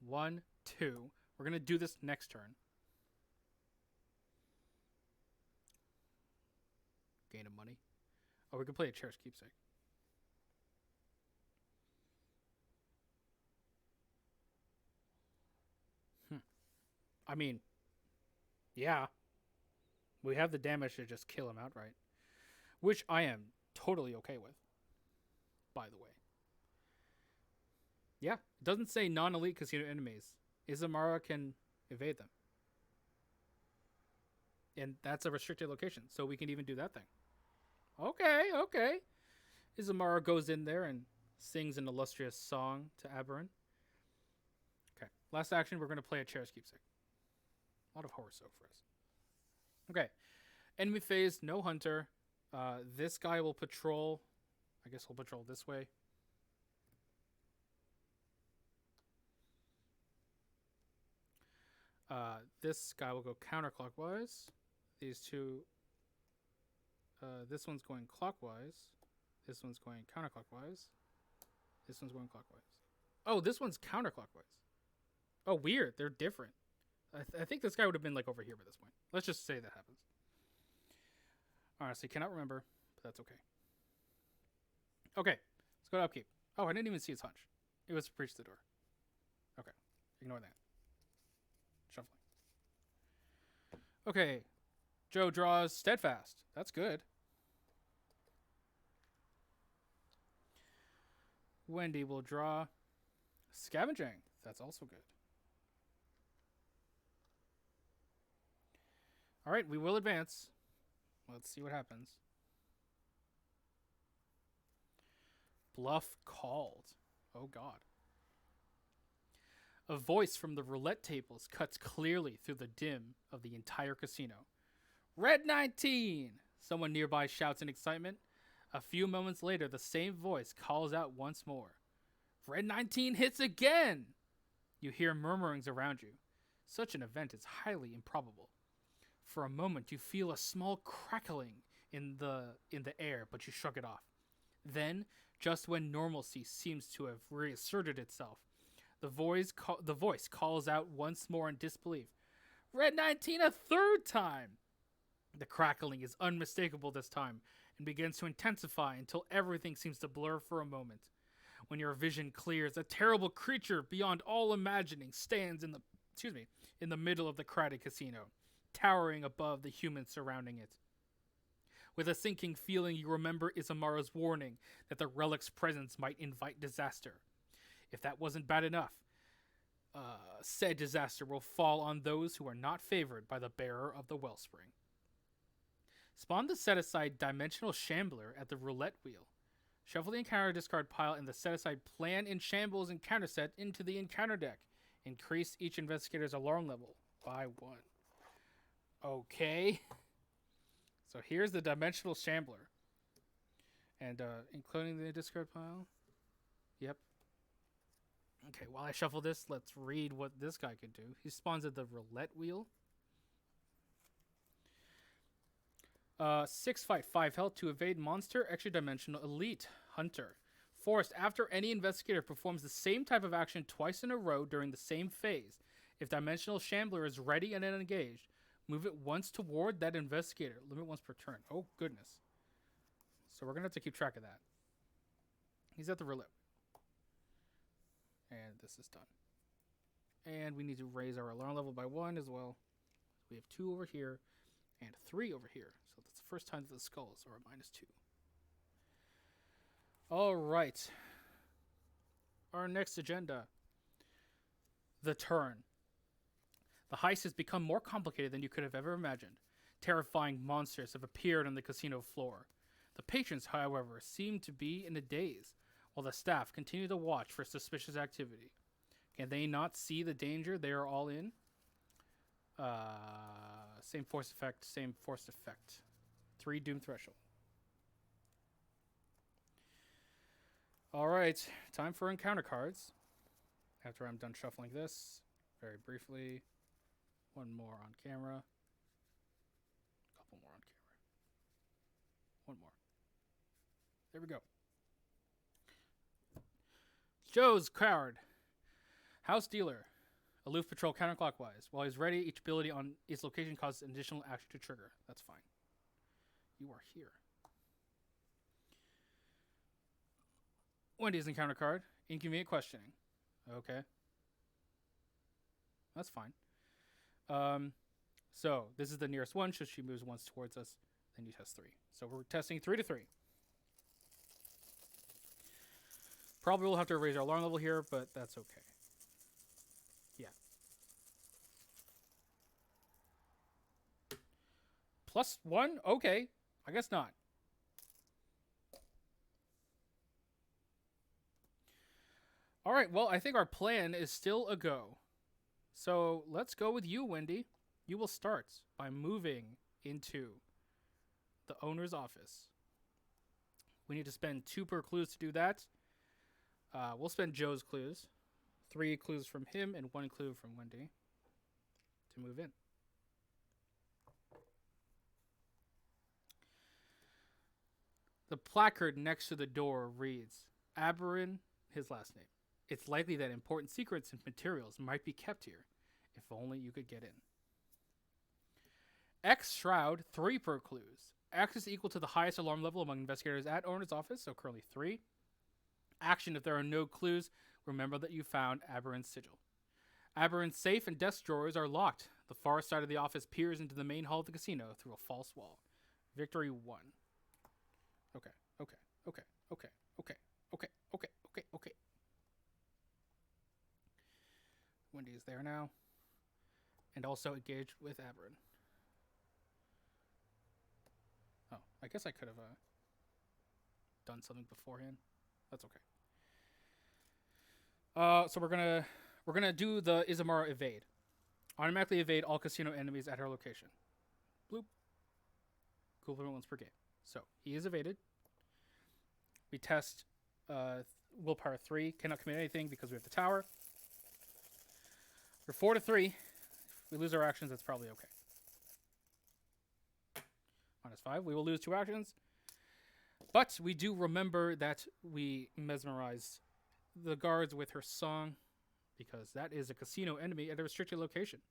1, 2. We're going to do this next turn. Gain of money. Oh, we can play a Cherished Keepsake. I mean, yeah. We have the damage to just kill him outright. Which I am totally okay with. by the way. Yeah, it doesn't say non-elite casino enemies. Izumara can evade them. And that's a restricted location, so we can even do that thing. Okay. Izumara goes in there and sings an illustrious song to Aberron. Okay, last action, we're going to play a Chair's Keepsake. A lot of horror so for us. Okay, enemy phase, no hunter. This guy will patrol. I guess he'll patrol this way. This guy will go counterclockwise. These two. This one's going clockwise. This one's going counterclockwise. This one's going clockwise. Oh, this one's counterclockwise. Oh, weird. They're different. I think this guy would have been like over here by this point. Let's just say that happens. Honestly, cannot remember, but that's okay. Okay, let's go to upkeep. Oh, I didn't even see his hunch. It was to breach the door. Okay, ignore that. Shuffling. Okay, Joe draws Steadfast. That's good. Wendy will draw Scavenging. That's also good. All right, we will advance. Let's see what happens. Bluff called. Oh, God. A voice from the roulette tables cuts clearly through the dim of the entire casino. Red 19! Someone nearby shouts in excitement. A few moments later, the same voice calls out once more. Red 19 hits again! You hear murmurings around you. Such an event is highly improbable. For a moment, you feel a small crackling in the air, but you shrug it off. Then, just when normalcy seems to have reasserted itself, the voice calls out once more in disbelief. Red 19 a third time! The crackling is unmistakable this time and begins to intensify until everything seems to blur for a moment. When your vision clears, a terrible creature beyond all imagining stands in the middle of the crowded casino, towering above the humans surrounding it. With a sinking feeling, you remember Izumara's warning that the relic's presence might invite disaster. If that wasn't bad enough, said disaster will fall on those who are not favored by the bearer of the Wellspring. Spawn the set-aside Dimensional Shambler at the roulette wheel. Shuffle the encounter discard pile in the set-aside Plan in Shambles encounter set into the encounter deck. Increase each investigator's alarm level by 1. Okay. So here's the Dimensional Shambler. And including the discard pile. Yep. Okay, while I shuffle this, let's read what this guy could do. He spawns at the roulette wheel. 6 fight, 5 health to evade monster, extra dimensional elite hunter. Forced after any investigator performs the same type of action twice in a row during the same phase. If Dimensional Shambler is ready and engaged, move it once toward that investigator. Limit once per turn. Oh, goodness. So we're going to have to keep track of that. He's at the roulette. And this is done. And we need to raise our alarm level by 1 as well. We have 2 over here and 3 over here. So that's the first time that the skulls are a -2. All right. Our next agenda. The turn. The heist has become more complicated than you could have ever imagined. Terrifying monsters have appeared on the casino floor. The patrons, however, seem to be in a daze, while the staff continue to watch for suspicious activity. Can they not see the danger they are all in? Same force effect, same force effect. 3 doom threshold. All right, time for encounter cards. After I'm done shuffling this, very briefly, 1 more on camera. A couple more on camera. 1 more. There we go. Joe's card. House Dealer. Aloof patrol counterclockwise. While he's ready, each ability on its location causes an additional action to trigger. That's fine. You are here. Wendy's encounter card. Inconvenient questioning. Okay. That's fine. So this is the nearest one, so she moves once towards us. Then you test 3. So we're testing 3 to 3. Probably will have to raise our alarm level here, but that's okay. Yeah. +1? Okay. I guess not. All right, well, I think our plan is still a go. So let's go with you, Wendy. You will start by moving into the owner's office. We need to spend 2 per clues to do that. We'll spend Joe's clues. 3 clues from him and 1 clue from Wendy to move in. The placard next to the door reads, Aberin, his last name. It's likely that important secrets and materials might be kept here. If only you could get in. X Shroud, 3 per clues. X is equal to the highest alarm level among investigators at owner's office, so currently 3. Action, if there are no clues, remember that you found Aberin's sigil. Aberin's safe and desk drawers are locked. The far side of the office peers into the main hall of the casino through a false wall. Victory 1. Okay. Wendy is there now. And also engaged with Aberin. Oh, I guess I could have done something beforehand. That's okay. So we're gonna do the Izamara evade. Automatically evade all casino enemies at her location. Bloop. Cool limit once per game. So he is evaded. We test willpower 3. Cannot commit anything because we have the tower. We're 4 to 3. If we lose our actions, that's probably okay. -5. We will lose 2 actions. But we do remember that we mesmerized the guards with her song, because that is a casino enemy at a restricted location.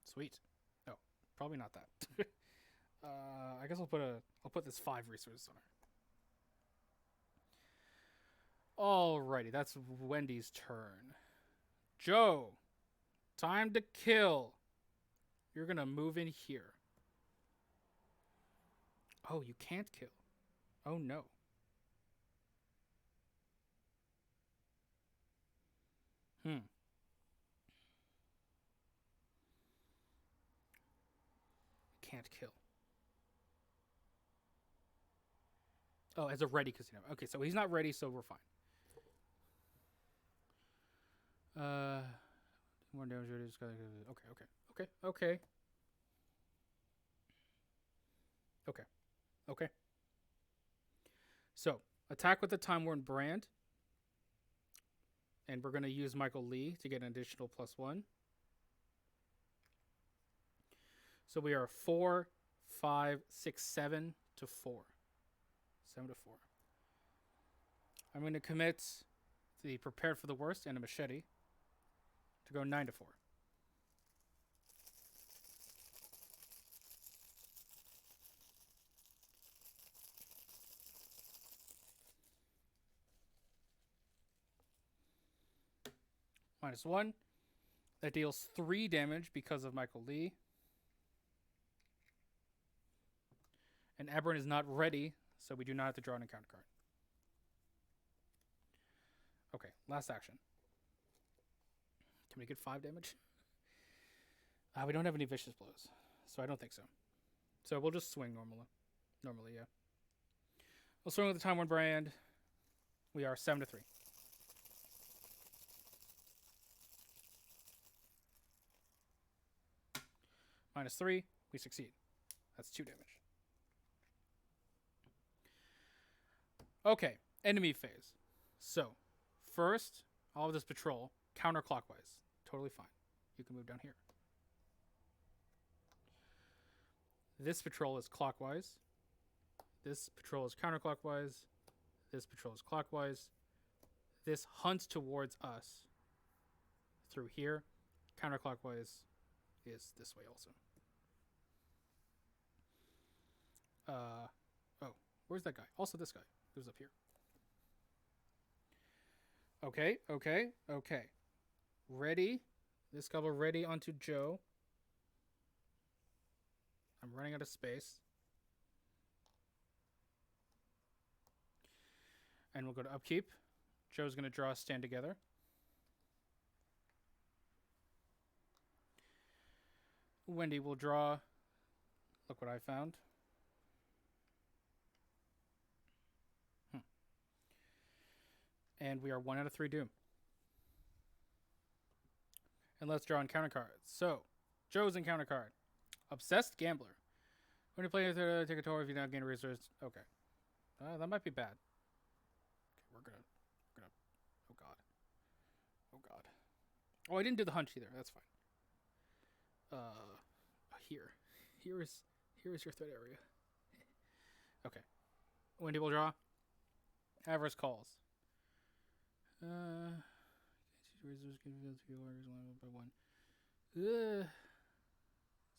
Sweet. No, probably not that. I guess I'll put this 5 resources on her. Alrighty, that's Wendy's turn. Joe, time to kill. You're gonna move in here. Oh, you can't kill. Oh no. Can't kill. Oh, as a ready casino. Okay, so he's not ready, so we're fine. More damage. Okay. So, attack with the Time Worn Brand. And we're going to use Michael Lee to get an additional +1. So we are 4, 5, 6, 7 to 4. 7 to 4. I'm going to commit the Prepared for the Worst and a Machete to go 9 to 4. -1. That deals 3 damage because of Michael Lee. And Aberin is not ready, so we do not have to draw an encounter card. Okay, last action. Can we get 5 damage? We don't have any vicious blows, so I don't think so. So we'll just swing normally, yeah. We'll swing with the Time Worn Brand. We are 7 to 3. -3, we succeed. That's 2 damage. Okay, enemy phase. So, first, all of this patrol, counterclockwise. Totally fine. You can move down here. This patrol is clockwise. This patrol is counterclockwise. This patrol is clockwise. This hunts towards us through here. Counterclockwise is this way also. Oh, where's that guy? Also this guy. Who's up here? Okay. Ready. This guy will ready onto Joe. I'm running out of space. And we'll go to upkeep. Joe's going to draw Stand Together. Wendy will draw. Look what I found. And we are 1 out of 3 doom. And let's draw encounter cards. So, Joe's encounter card. Obsessed Gambler. When you play take a tour if you don't gain a resource. Okay. That might be bad. Okay, we're gonna oh god. Oh god. Oh, I didn't do the hunch either. That's fine. Here is your threat area. Okay. Wendy will draw. Avarice calls.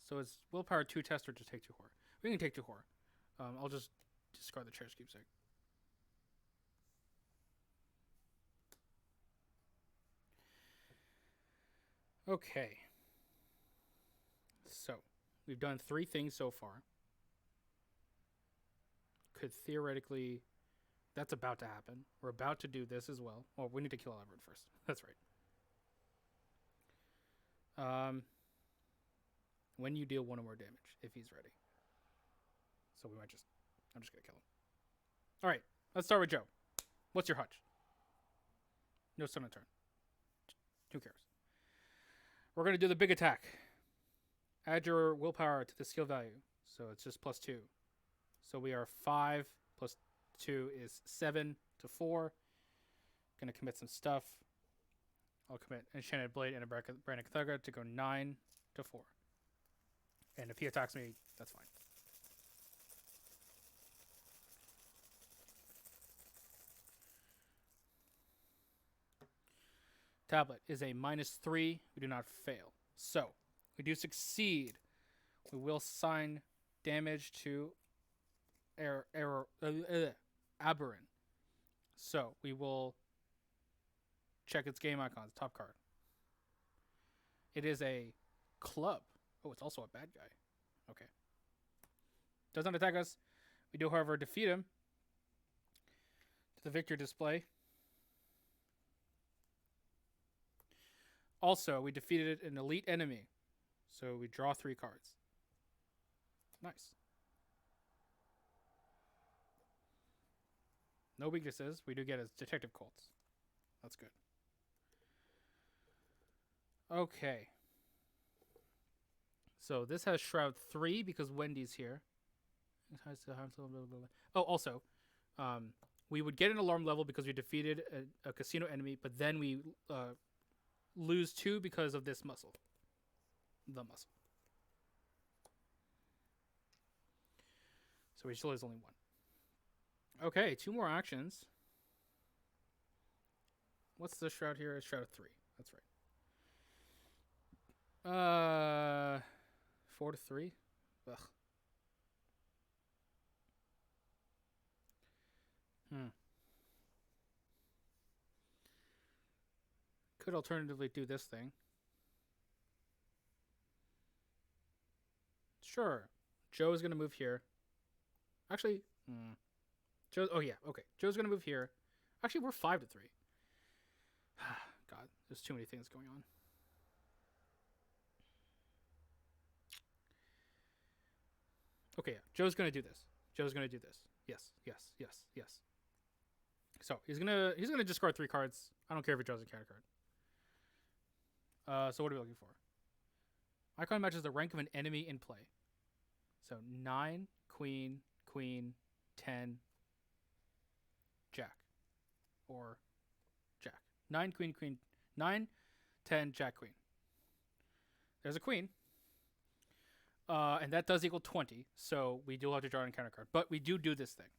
So it's willpower 2 test or just take 2 horror. We can take 2 horror. I'll just discard the chair's keepsake. Okay. So we've done 3 things so far. Could theoretically... That's about to happen. We're about to do this as well. Oh, we need to kill Everett first. That's right. When you deal 1 or more damage, if he's ready. So I'm just gonna kill him. All right, let's start with Joe. What's your hunch? No stun on turn. Who cares? We're gonna do the big attack. Add your willpower to the skill value, so it's just +2. So we are 5 plus 2 is 7 to 4. Gonna commit some stuff. I'll commit Enchanted Blade and a Branded Thugger to go 9 to 4. And if he attacks me, that's fine. Tablet is a -3. We do not fail. So, we do succeed. We will assign damage to Aberrant. So, we will check its game icons, top card. It is a club. Oh, it's also a bad guy. Okay. Does not attack us. We do, however, defeat him to the victory display. Also, we defeated an elite enemy. So we draw 3 cards. Nice. No weaknesses. We do get his Detective Colts. That's good. Okay. So this has Shroud 3 because Wendy's here. Oh, also, we would get an alarm level because we defeated a casino enemy, but then we lose 2 because of this muscle. The muscle. So we still lose only 1. Okay, 2 more actions. What's the Shroud here? It's Shroud 3. That's right. 4 to 3. Ugh. Could alternatively do this thing. Sure. Joe's going to move here. Actually, Joe. Oh, yeah. Okay. Joe's going to move here. Actually, we're 5 to 3. God, there's too many things going on. Okay, yeah. Joe's going to do this. Joe's going to do this. Yes, yes, yes, yes. So he's gonna discard 3 cards. I don't care if he draws a counter card. So what are we looking for? Icon matches the rank of an enemy in play. So 9, Queen, Queen, 10, Jack. Or Jack. 9, Queen, Queen, 9, 10, Jack, Queen. There's a Queen. And that does equal 20, so we do have to draw an encounter card. But we do this thing.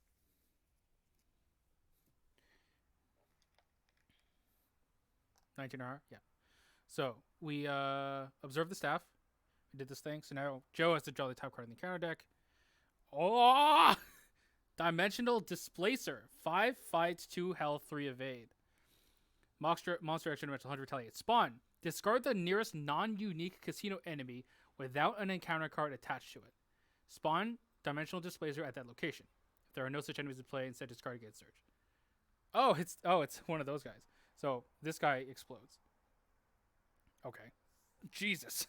$19 yeah. So we observe the staff. We did this thing. So now Joe has to draw the top card in the counter deck. Oh! Dimensional Displacer. 5 fights, 2 health, 3 evade. Monster action dimensional 100 retaliate. Spawn. Discard the nearest non-unique casino enemy without an encounter card attached to it. Spawn Dimensional Displacer at that location. If there are no such enemies in play, instead discard against search. it's one of those guys. So this guy explodes. Okay. Jesus.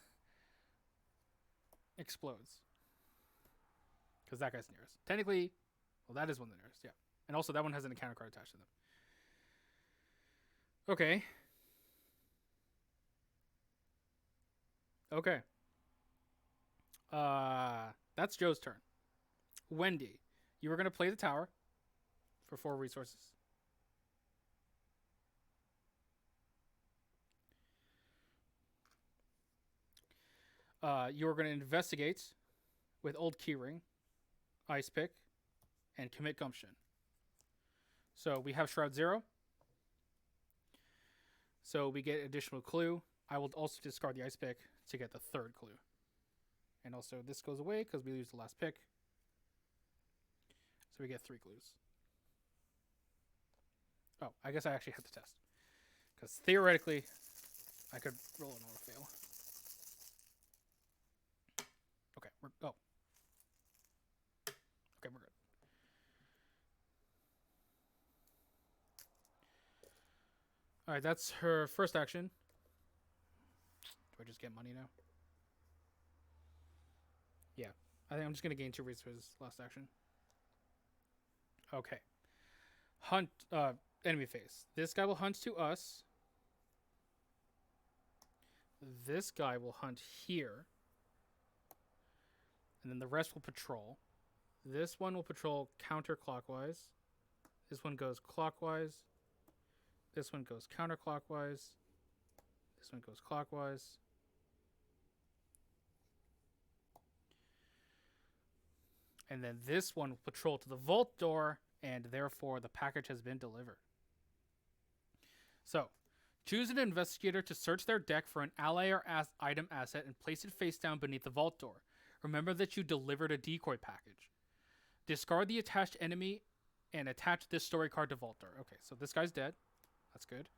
Explodes. Because that guy's nearest. Technically, well, that is one of the nearest, yeah. And also, that one has an encounter card attached to them. Okay. Okay. That's Joe's turn. Wendy, you were going to play the tower for 4 resources. You were going to investigate with Old Keyring, Ice Pick, and Commit Gumption. So we have Shroud 0. So we get additional clue. I will also discard the Ice Pick to get the 3rd clue. And also this goes away because we lose the last pick. So we get 3 clues. Oh, I guess I actually have to test. Because theoretically, I could roll an auto fail. Okay, we're good. Alright, that's her first action. Do I just get money now? Yeah. I think I'm just going to gain 2 resources last action. Okay. Hunt, enemy phase. This guy will hunt to us. This guy will hunt here. And then the rest will patrol. This one will patrol counterclockwise. This one goes clockwise. This one goes counterclockwise. This one goes clockwise. And then this one will patrol to the vault door, and therefore the package has been delivered. So, choose an investigator to search their deck for an ally or item asset and place it face down beneath the vault door. Remember that you delivered a decoy package. Discard the attached enemy and attach this story card to vault door. Okay, so this guy's dead. That's good.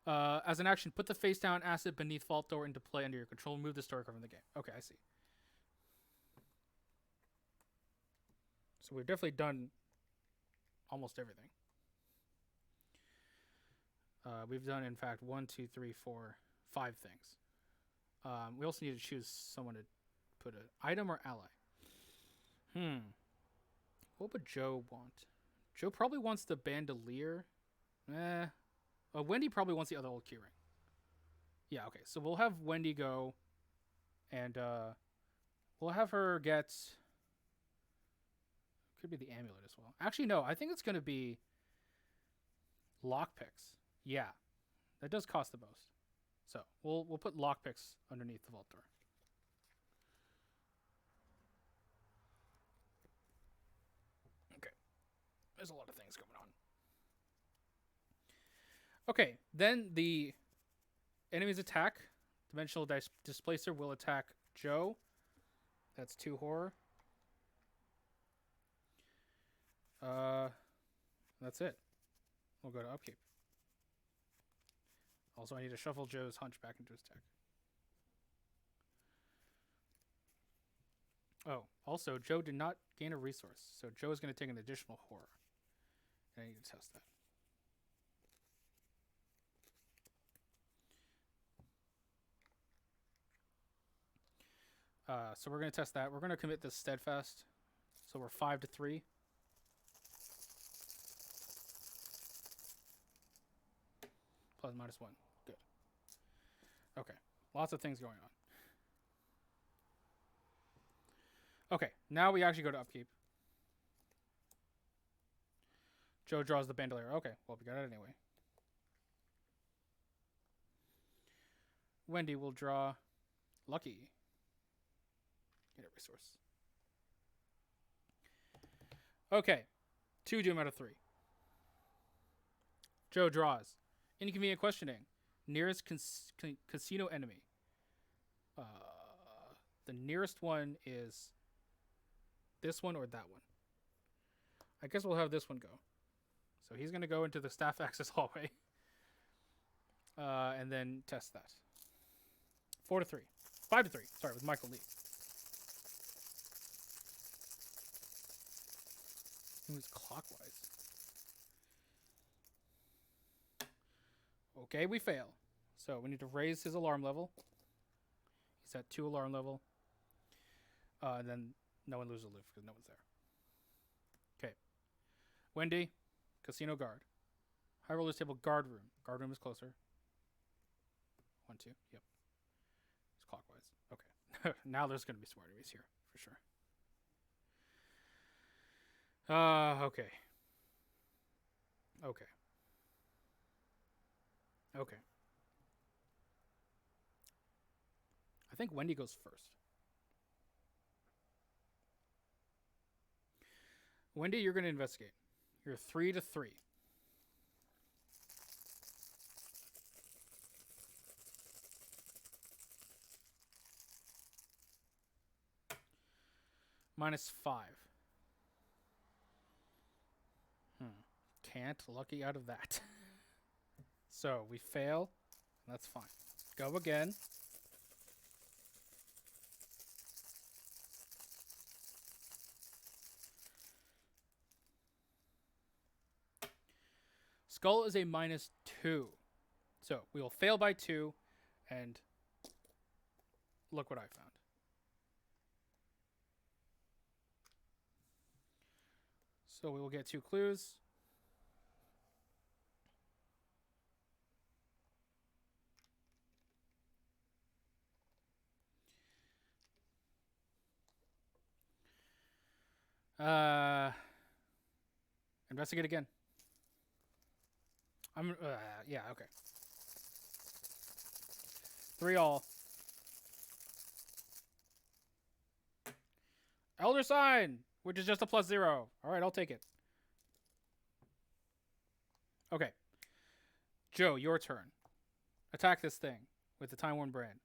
As an action, put the face down asset beneath vault door into play under your control. Move the story card from the game. Okay, I see. So we've definitely done almost everything. We've done, in fact, 1, 2, 3, 4, 5 things. We also need to choose someone to put an item or ally. What would Joe want? Joe probably wants the bandolier. Wendy probably wants the other Old Keyring. Yeah, okay. So we'll have Wendy go, and we'll have her get... Could be the amulet as well. Actually, no. I think it's going to be lockpicks. Yeah, that does cost the most. So we'll put lockpicks underneath the vault door. Okay, there's a lot of things going on. Okay, then the enemy's attack, Dimensional Displacer, will attack Joe. That's 2 horror. That's it. We'll go to upkeep. Also, I need to shuffle Joe's hunch back into his deck. Oh, also, Joe did not gain a resource, so Joe is going to take an additional horror. And I need to test that. So we're going to test that. We're going to commit this steadfast. So we're 5-3. Plus -1. Good. Okay. Lots of things going on. Okay. Now we actually go to upkeep. Joe draws the bandolier. Okay. Well, we got it anyway. Wendy will draw Lucky. Get a resource. Okay. 2 doom out of 3. Joe draws. Inconvenient questioning. Nearest casino enemy. The nearest one is this one or that one. I guess we'll have this one go. So he's going to go into the staff access hallway. And then test that. 4-3. 5-3. Sorry, with Michael Lee. It was clockwise. Okay, we fail. So we need to raise his alarm level. He's at 2 alarm level. And then no one loses a loop because no one's there. Okay. Wendy, casino guard. High rollers table, guard room. Guard room is closer. 1, 2. Yep. It's clockwise. Okay. Now there's going to be some enemies here for sure. Okay. Okay. Okay. I think Wendy goes first. Wendy, you're going to investigate. You're 3 to 3. -5. Can't lucky out of that. So we fail. That's fine. Go again. Skull is a -2. So we will fail by 2, and look what I found. So we will get 2 clues. Investigate again. Yeah, okay. 3 all. Elder Sign, which is just a +0. All right, I'll take it. Okay. Joe, your turn. Attack this thing with the Time Worn brand.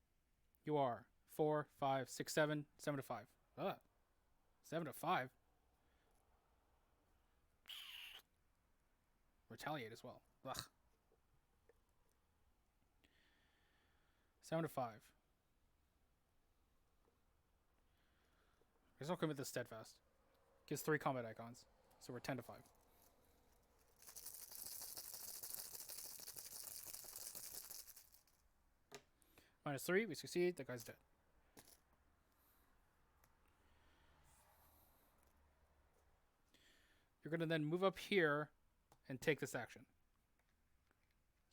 You are 4, 5, 6, 7, 7 to 5. 7 to 5. Retaliate as well. Ugh. 7 to 5. I guess I'll commit this steadfast. Gives 3 combat icons. So we're 10 to 5. -3, we succeed, that guy's dead. You're going to then move up here and take this action.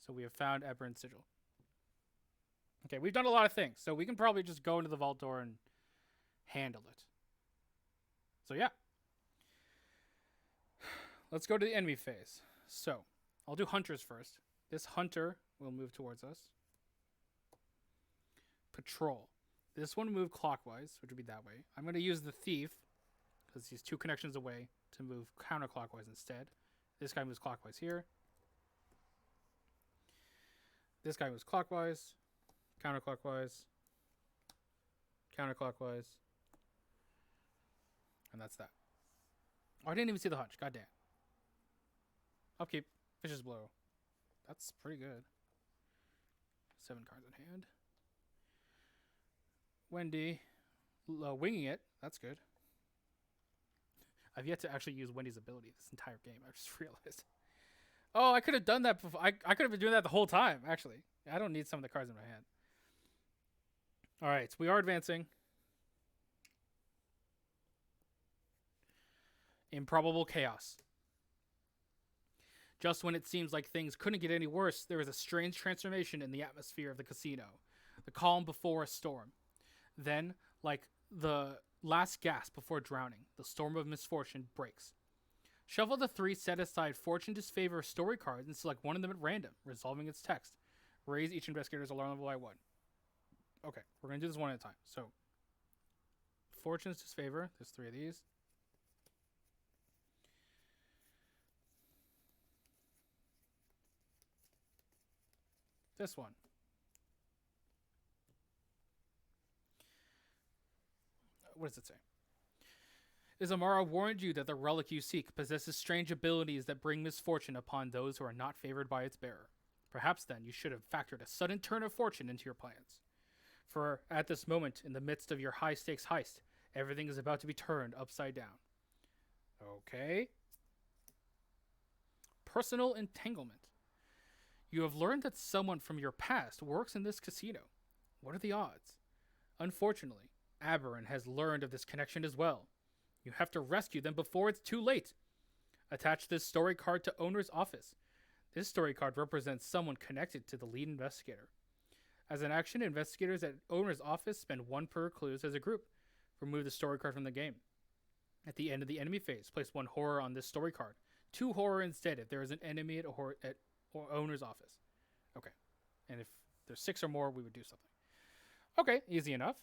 So we have found Aberrant Sigil. Okay, we've done a lot of things, so we can probably just go into the vault door and handle it. So yeah. Let's go to the enemy phase. So, I'll do hunters first. This hunter will move towards us. Patrol. This one will move clockwise, which would be that way. I'm going to use the thief, because he's 2 connections away, to move counterclockwise instead. This guy moves clockwise here. This guy moves clockwise, counterclockwise, counterclockwise, and that's that. Oh, I didn't even see the hunch. Goddamn. Upkeep. Fishes blow. That's pretty good. 7 cards in hand. Wendy. Winging it. That's good. I've yet to actually use Wendy's ability this entire game. I just realized. Oh, I could have done that before. I could have been doing that the whole time, actually. I don't need some of the cards in my hand. All right, we are advancing. Improbable chaos. Just when it seems like things couldn't get any worse, there is a strange transformation in the atmosphere of the casino. The calm before a storm. Then, like the last gasp before drowning, the storm of misfortune breaks. Shuffle the 3 set-aside Fortune Disfavor story cards and select one of them at random, resolving its text. Raise each investigator's alarm level by 1. Okay, we're going to do this one at a time. So, Fortune's Disfavor. There's 3 of these. This one. What does it say? Izamara warned you that the relic you seek possesses strange abilities that bring misfortune upon those who are not favored by its bearer. Perhaps then you should have factored a sudden turn of fortune into your plans. For at this moment, in the midst of your high-stakes heist, everything is about to be turned upside down. Okay. Personal entanglement. You have learned that someone from your past works in this casino. What are the odds? Unfortunately, Aberron has learned of this connection as well. You have to rescue them before it's too late. Attach this story card to owner's office. This story card represents someone connected to the lead investigator. As an action, investigators at owner's office spend 1 per clues as a group. Remove the story card from the game. At the end of the enemy phase, place 1 horror on this story card. 2 horror instead if there is an enemy at owner's office. Okay. And if there's 6 or more, we would do something. Okay, easy enough.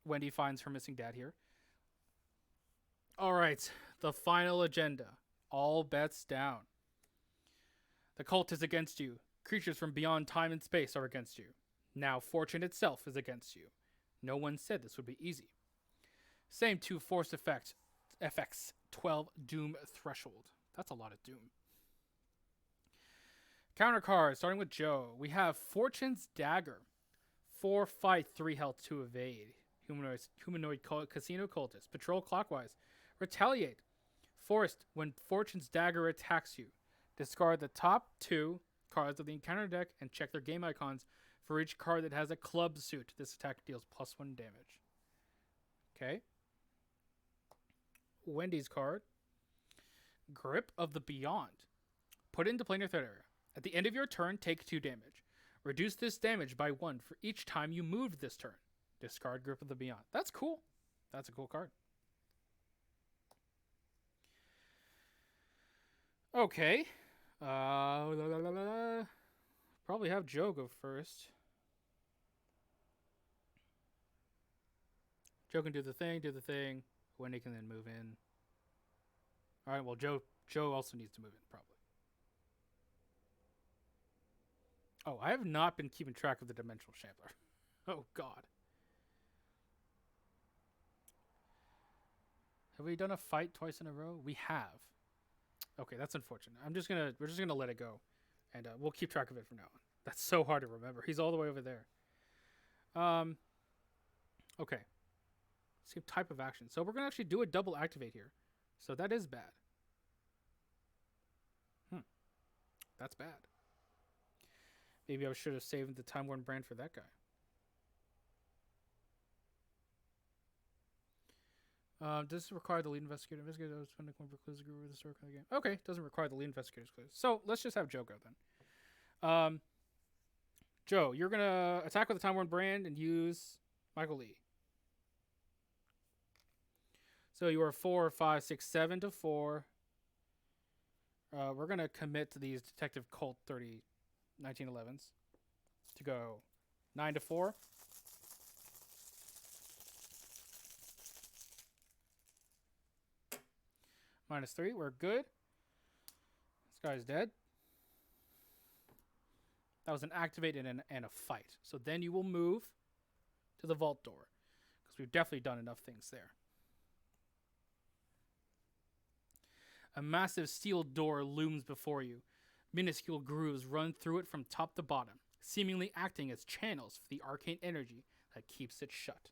Wendy finds her missing dad here. All right, the final agenda. All bets down. The cult is against you. Creatures from beyond time and space are against you. Now Fortune itself is against you. No one said this would be easy. Same 2 force effects, 12 doom threshold. That's a lot of doom. Counter cards, starting with Joe. We have Fortune's Dagger. 4 fight, 3 health, 2 evade. Humanoid casino cultist. Patrol clockwise. Retaliate. Forced, when Fortune's Dagger attacks you, discard the top 2 cards of the encounter deck and check their game icons for each card that has a club suit. This attack deals +1 damage. Okay. Wendy's card. Grip of the Beyond. Put it into play in your threat area. At the end of your turn, take 2 damage. Reduce this damage by 1 for each time you moved this turn. Discard Grip of the Beyond. That's cool. That's a cool card. Okay. Probably have Joe go first. Joe can do the thing. Wendy can then move in. All right, well, Joe also needs to move in, probably. Oh, I have not been keeping track of the Dimensional Shambler. Oh, God. Have we done a fight twice in a row? We have. Okay, that's unfortunate. We're just gonna let it go, and we'll keep track of it from now on. That's so hard to remember. He's all the way over there. Okay. Same type of action. So we're gonna actually do a double activate here. So that is bad. That's bad. Maybe I should have saved the Time Worn brand for that guy. Does this require the lead investigator? Investigator does spend a coin for clues to agree with the story of the game. Okay, doesn't require the lead investigator's clues. So let's just have Joe go then. Joe, you're gonna attack with the Time Worn brand and use Michael Lee. So you are 4, 5, 6, 7 to 4. We're gonna commit to these Detective Cult 30 1911s to go 9 to 4. -3, we're good. This guy's dead. That was an activate and a fight. So then you will move to the vault door, because we've definitely done enough things there. A massive steel door looms before you. Minuscule grooves run through it from top to bottom, seemingly acting as channels for the arcane energy that keeps it shut.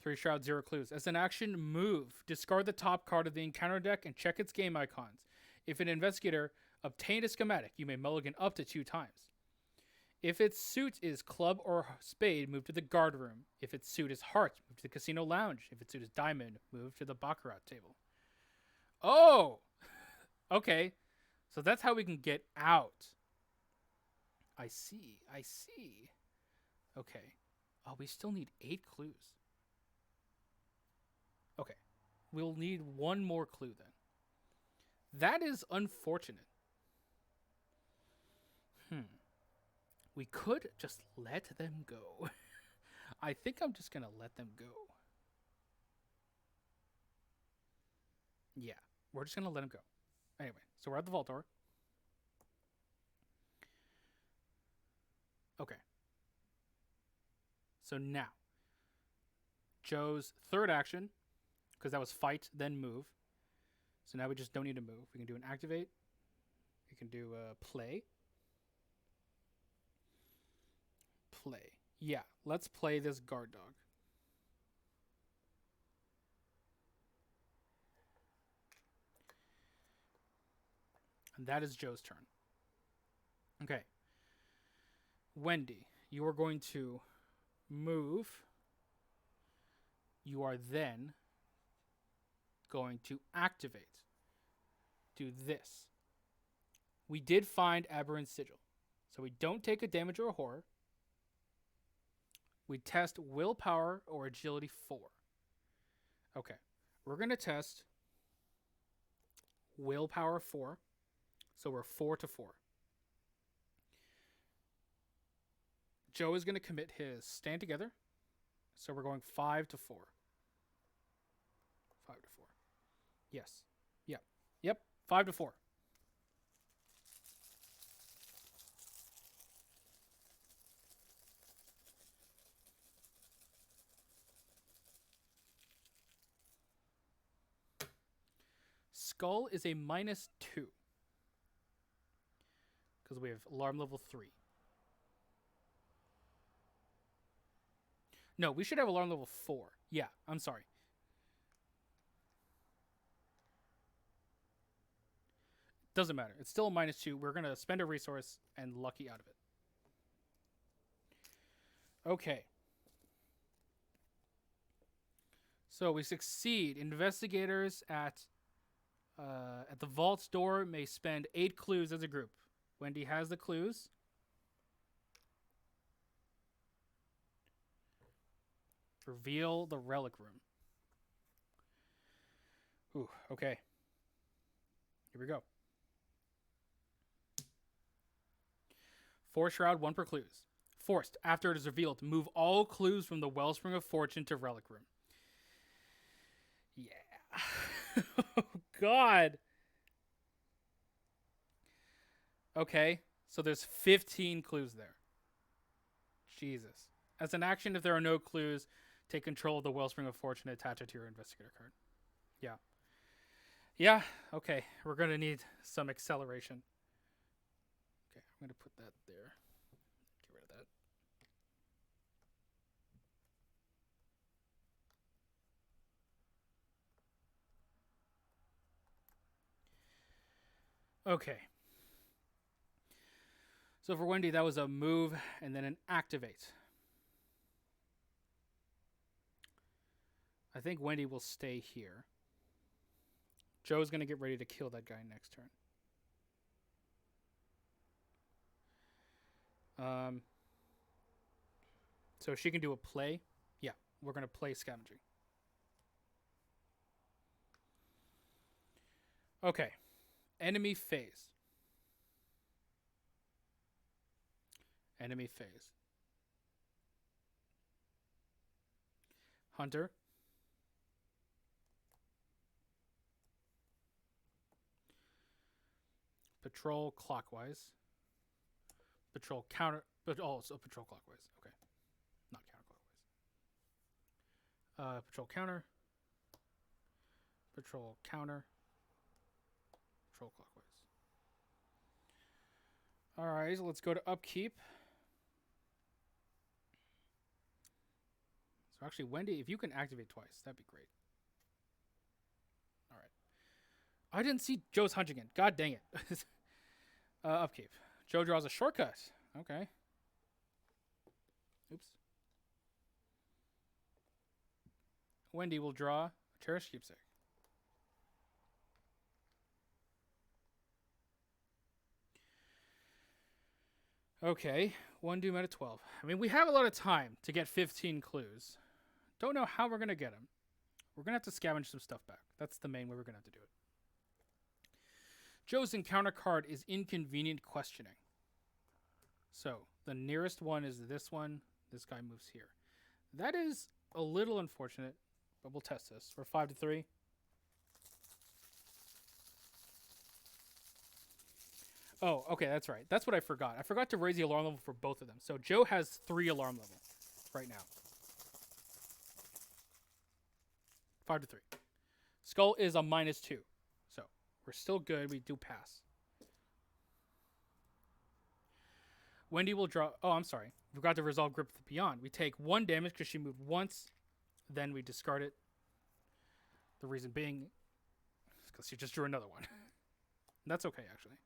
3 shrouds, 0 clues. As an action, move. Discard the top card of the encounter deck and check its game icons. If an investigator obtained a schematic, you may mulligan up to 2 times. If its suit is club or spade, move to the guard room. If its suit is heart, move to the casino lounge. If its suit is diamond, move to the baccarat table. Oh! Okay. So that's how we can get out. I see. Okay. Oh, we still need 8 clues. Okay. We'll need 1 more clue then. That is unfortunate. We could just let them go. I think I'm just going to let them go. Yeah, we're just going to let them go. Anyway, so we're at the vault door. Okay. So now, Joe's third action, because that was fight, then move. So now we just don't need to move. We can do an activate. We can do a play. Play. Yeah, let's play this guard dog. And that is Joe's turn. Okay. Wendy, you are going to move. You are then going to activate. Do this. We did find Aberrant Sigil. So we don't take a damage or a horror. We test willpower or agility 4. Okay. We're going to test willpower 4. So we're 4 to 4. Joe is going to commit his stand together. So we're going 5 to 4. 5 to 4. Yes. Yep. Yep. 5 to 4. Skull is a -2. Because we have alarm level 3. No, we should have alarm level 4. Yeah, I'm sorry. Doesn't matter. It's still a -2. We're going to spend a resource and lucky out of it. Okay. So we succeed. Investigators at the vault's door may spend 8 clues as a group. Wendy has the clues. Reveal the relic room. Ooh, okay. Here we go. 4 shroud, 1 per clues. Forced, after it is revealed, move all clues from the Wellspring of Fortune to relic room. Yeah. Oh, God. Okay, so there's 15 clues there. Jesus. As an action, if there are no clues, take control of the Wellspring of Fortune and attach it to your investigator card. Yeah. Yeah, okay. We're going to need some acceleration. Okay, I'm going to put that there. Get rid of that. Okay. So for Wendy, that was a move and then an activate. I think Wendy will stay here. Joe's going to get ready to kill that guy next turn. So she can do a play. Yeah, we're going to play scavenging. Okay. Enemy phase. Enemy phase. Hunter. Patrol clockwise. Patrol counter. But also patrol clockwise. Okay. Not counterclockwise. Patrol counter. Patrol counter. Patrol clockwise. Alright, so let's go to upkeep. So actually, Wendy, if you can activate twice, that'd be great. Alright. I didn't see Joe's hunch again. God dang it. Upkeep. Joe draws a shortcut. Okay. Oops. Wendy will draw a cherished keepsake. Okay. 1 doom out of 12. I mean, we have a lot of time to get 15 clues. Don't know how we're going to get them. We're going to have to scavenge some stuff back. That's the main way we're going to have to do it. Joe's encounter card is inconvenient questioning. So the nearest one is this one. This guy moves here. That is a little unfortunate, but we'll test this. We're 5 to 3. Oh, okay, that's right. That's what I forgot. I forgot to raise the alarm level for both of them. So Joe has 3 alarm level right now. 5 to 3. Skull is a -2. So we're still good. We do pass. Wendy will draw... Oh, I'm sorry. We forgot to resolve Grip with Beyond. We take 1 damage because she moved once. Then we discard it. The reason being is because she just drew another one. That's okay, actually.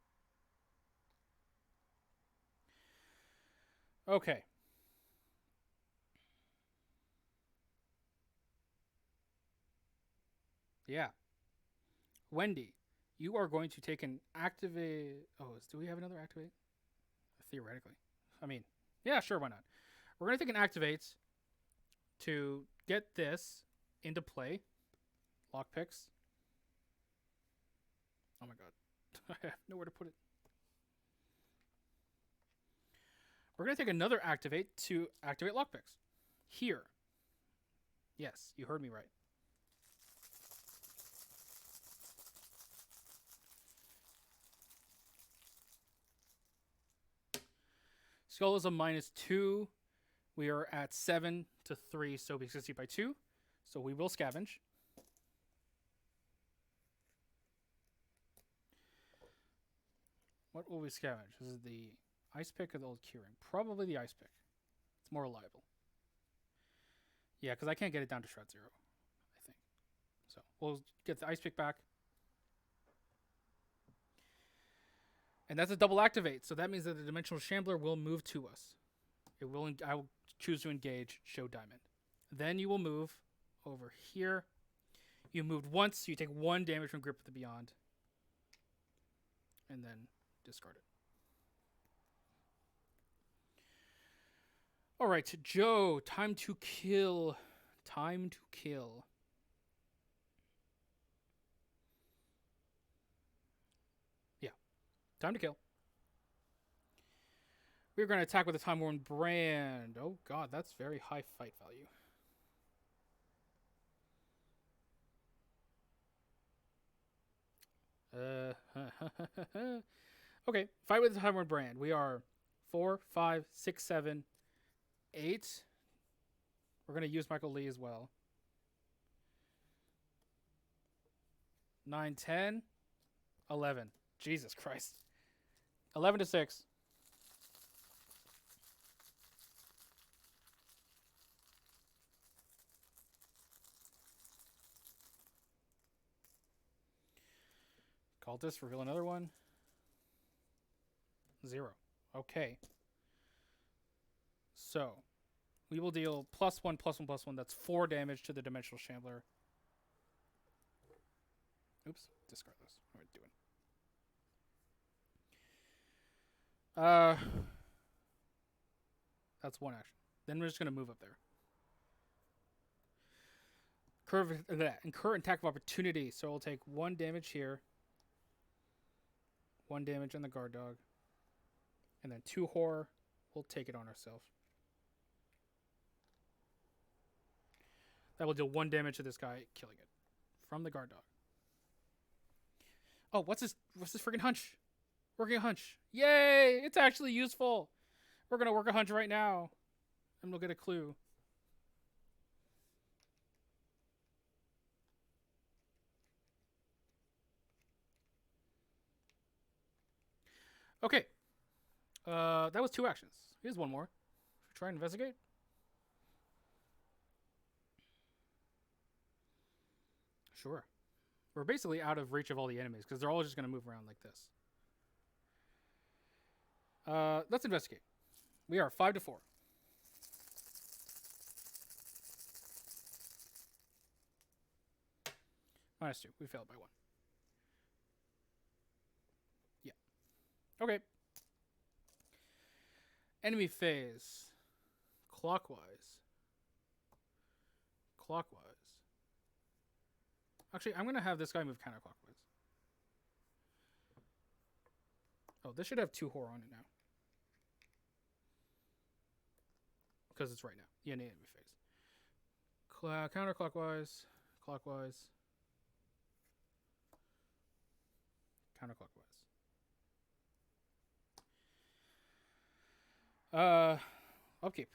Okay. Yeah. Wendy, you are going to take an activate. Oh, do we have another activate? Theoretically. I mean, yeah, sure, why not? We're going to take an activate to get this into play. Lockpicks. Oh my god. I have nowhere to put it. We're going to take another activate to activate lockpicks. Here. Yes, you heard me right. Skull is a -2. We are at 7 to 3, so we succeed by 2. So we will scavenge. What will we scavenge? Is it the ice pick or the old curing? Probably the ice pick. It's more reliable. Yeah, because I can't get it down to shred 0, I think. So we'll get the ice pick back. And that's a double activate, so that means that the Dimensional Shambler will move to us. It will. I will choose to engage Show Diamond. Then you will move over here. You moved once, so you take 1 damage from Grip of the Beyond. And then discard it. Alright, Joe, time to kill. Time to kill. Yeah, time to kill. We're going to attack with a Time Worn Brand. Oh god, that's very high fight value. Okay, fight with the Time Worn Brand. We are 4, 5, 6, 7, 8. We're going to use Michael Lee as well. 9, 10, 11. Jesus Christ. 11 to 6. Cultist, reveal another one. 0. Okay. So, we will deal +1, +1, +1. That's 4 damage to the Dimensional Shambler. Oops. Discard those. What am I doing? That's 1 action. Then we're just going to move up there. Incur attack of opportunity. So we'll take 1 damage here. 1 damage on the guard dog. And then 2 horror. We'll take it on ourselves. That will deal 1 damage to this guy, killing it. From the guard dog. Oh, what's this freaking hunch? Working a hunch. Yay! It's actually useful. We're going to work a hunch right now. And we'll get a clue. Okay. That was 2 actions. Here's 1 more. Try and investigate. Sure. We're basically out of reach of all the enemies because they're all just going to move around like this. Let's investigate. We are 5 to 4. -2. We failed by 1. Yeah. Okay. Enemy phase. Clockwise. Actually, I'm going to have this guy move counterclockwise. Oh, this should have 2 horror on it now. Because it's right now. Yeah, enemy phase. Counterclockwise. Clockwise. Counterclockwise. Upkeep.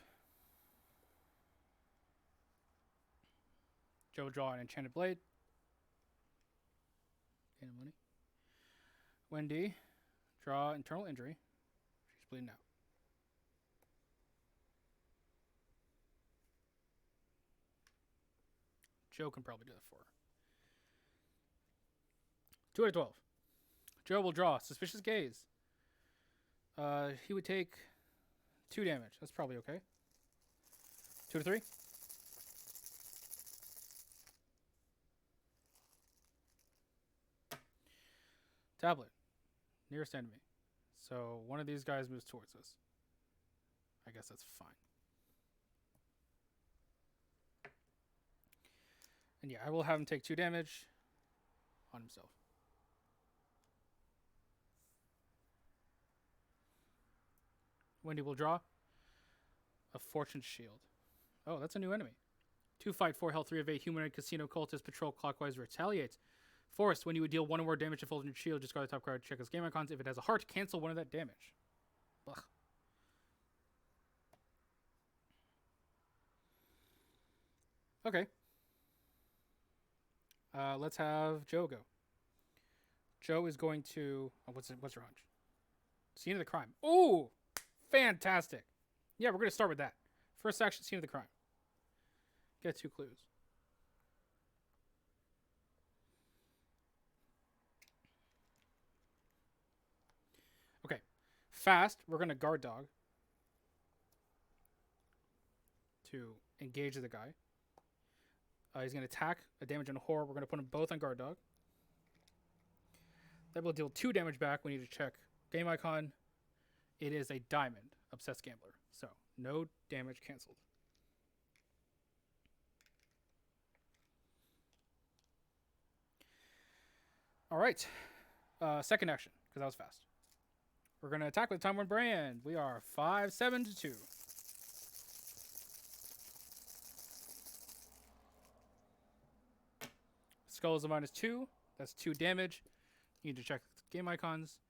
Joe will draw an Enchanted Blade. Gain money. Wendy, draw Internal Injury. She's bleeding out. Joe can probably do that for her. 2 out of 12. Joe will draw Suspicious Gaze. He would take 2 damage. That's probably okay. 2 to 3. Tablet. Nearest enemy. So one of these guys moves towards us. I guess that's fine. And yeah, I will have him take 2 damage on himself. Wendy will draw a Fortune Shield. Oh, that's a new enemy. 2 fight, 4 health, 3 evade, humanoid, casino, cultist, patrol, clockwise, retaliates. Forest, when you would deal 1 or more damage to Fortune Shield, discard the top card, check its game icons. If it has a heart, cancel 1 of that damage. Ugh. Okay. Let's have Joe go. Joe is going to... Oh, what's your hunch? Scene of the crime. Ooh! Fantastic. Yeah, we're going to start with that. First action, scene of the crime. Get 2 clues. Okay. Fast, we're going to guard dog to engage the guy. He's going to attack, a damage and a horror. We're going to put them both on guard dog. That will deal 2 damage back. We need to check game icon. It is a diamond, obsessed gambler. So no damage canceled. All right. Second action, because that was fast. We're going to attack with Time Worn Brand. We are 5-7 to 2. Skull is a -2. That's 2 damage. You need to check game icons.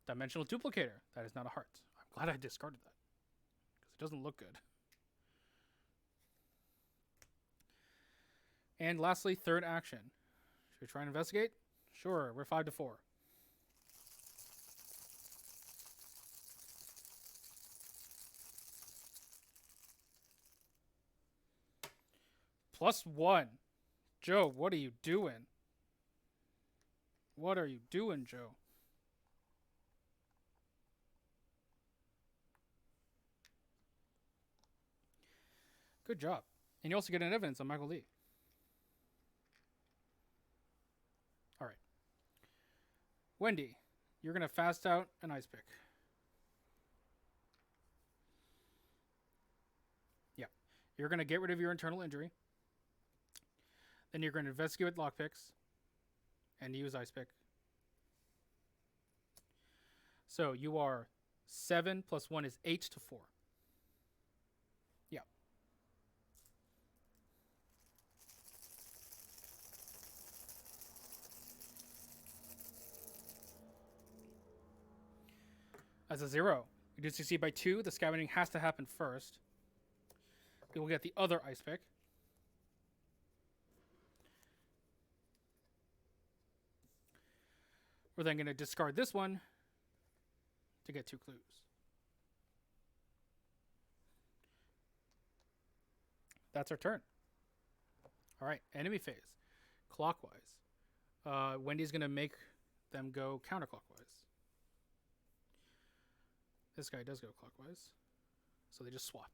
Dimensional Duplicator. That is not a heart. I'm glad I discarded that, because it doesn't look good. And lastly, third action. Should we try and investigate? Sure. We're 5 to 4. +1. Joe, what are you doing? What are you doing, Joe? Good job. And you also get an evidence on Michael Lee. All right. Wendy, you're going to fast out an ice pick. Yeah. You're going to get rid of your internal injury. Then you're going to investigate with lockpicks and use ice pick. So you are 7 + 1 is 8 to 4. Yeah. As a 0. You do succeed by 2. The scavenging has to happen first. We will get the other ice pick. We're then going to discard this one to get 2 clues. That's our turn. All right, enemy phase. Clockwise. Wendy's going to make them go counterclockwise. This guy does go clockwise, so they just swap.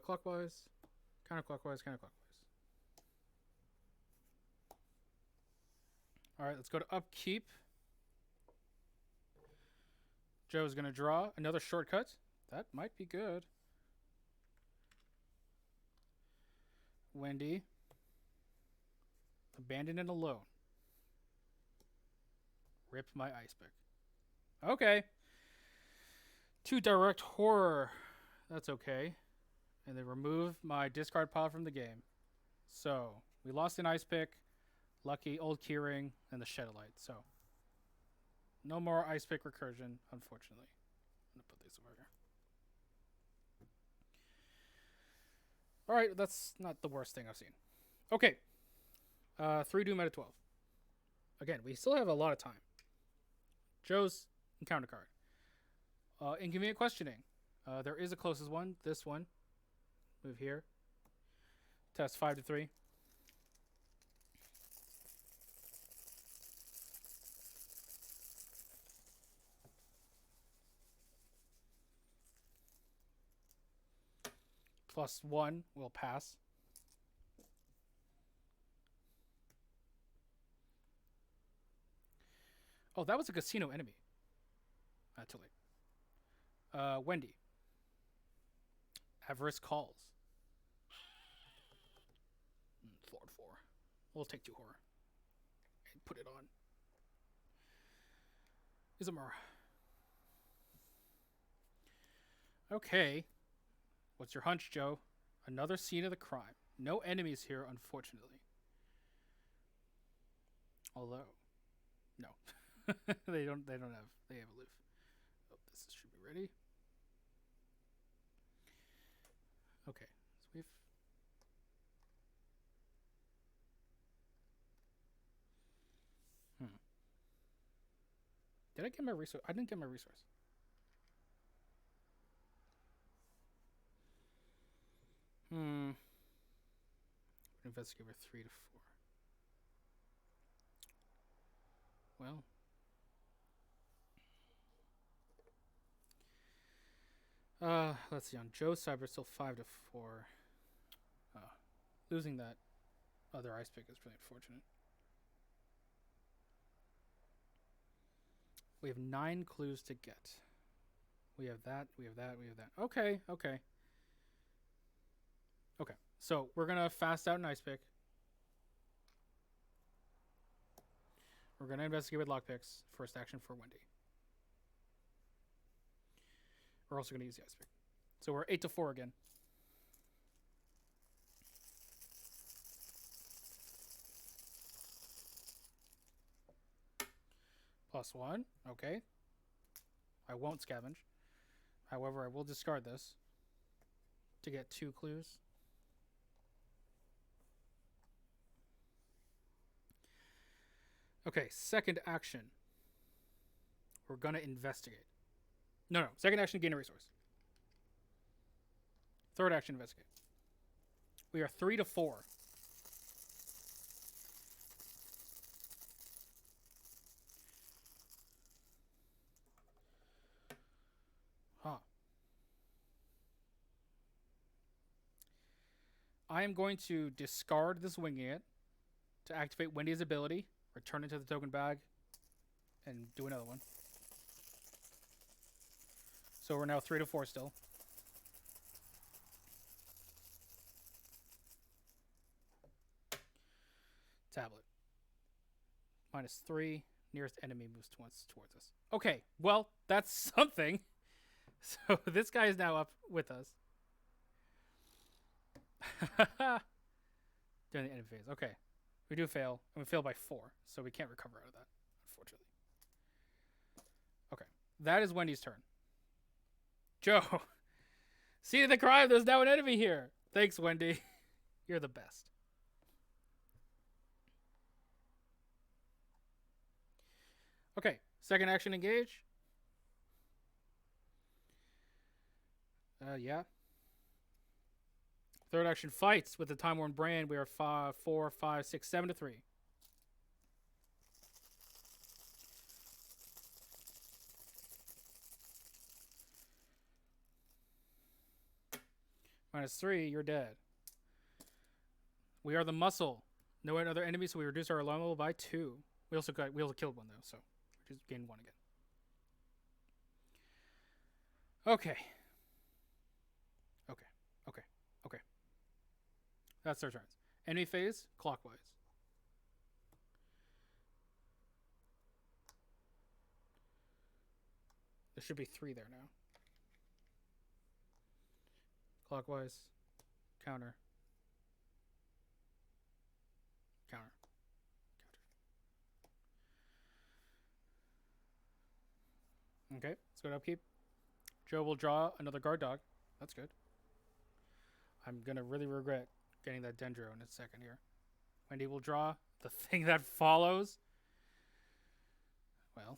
Clockwise, counterclockwise, counterclockwise. All right, let's go to upkeep. Joe's going to draw another shortcut. That might be good. Wendy. Abandoned and alone. Rip my ice pick. Okay. 2 direct horror. That's okay. And then remove my discard pile from the game. So, we lost an ice pick. Lucky, old keyring, and the Shadowlight. So, no more ice pick recursion, unfortunately. I'm going to put these over here. Alright, that's not the worst thing I've seen. Okay. 3 Doom out of 12. Again, we still have a lot of time. Joe's encounter card. Inconvenient questioning. There is a closest one. This one. Move here. Test 5 to 3. +1 will pass. Oh, that was a casino enemy. Too late. Wendy. Avarice calls. Forward 4. We'll take 2 horror. And put it on. Izamura. Okay. What's your hunch, Joe? Another scene of the crime. No enemies here, unfortunately. Although, no. they don't have aloof. Oh, this should be ready. Okay. So we've Did I get my resource? I didn't get my resource. Investigator 3 to 4. Well. Let's see. On Joe's side, we're still 5 to 4. Losing that other ice pick is pretty unfortunate. We have 9 clues to get. We have that. We have that. We have that. Okay. Okay. Okay. So we're gonna fast out an ice pick. We're gonna investigate with lockpicks. First action for Wendy. We're also gonna use the ice pick. So we're 8 to 4 again. +1. Okay. I won't scavenge. However, I will discard this to get 2 clues. Okay, second action. We're going to investigate. No. Second action, gain a resource. Third action, investigate. We are 3 to 4. I am going to discard this winging it to activate Wendy's ability, return it to the token bag, and do another one. So we're now 3 to 4 still. Tablet. -3. Nearest enemy moves towards us. Okay, well, that's something. So this guy is now up with us. During the end phase. Okay. We do fail. And we fail by 4. So we can't recover out of that, unfortunately. Okay. That is Wendy's turn. Joe. See the crime. There's now an enemy here. Thanks, Wendy. You're the best. Okay. Second action, engage. Yeah. Third action, fights with the Time Worn Brand. We are 5, 4, 5, 6, 7 to 3. -3, you're dead. We are the muscle. No other enemies, so we reduce our alarm level by 2. We also killed one though, so we just gained 1 again. Okay. That's their turns. Enemy phase, clockwise. There should be 3 there now. Clockwise, counter. Okay, let's go to upkeep. Joe will draw another guard dog. That's good. I'm going to really regret getting that Dendro in a second here. Wendy will draw the thing that follows. Well,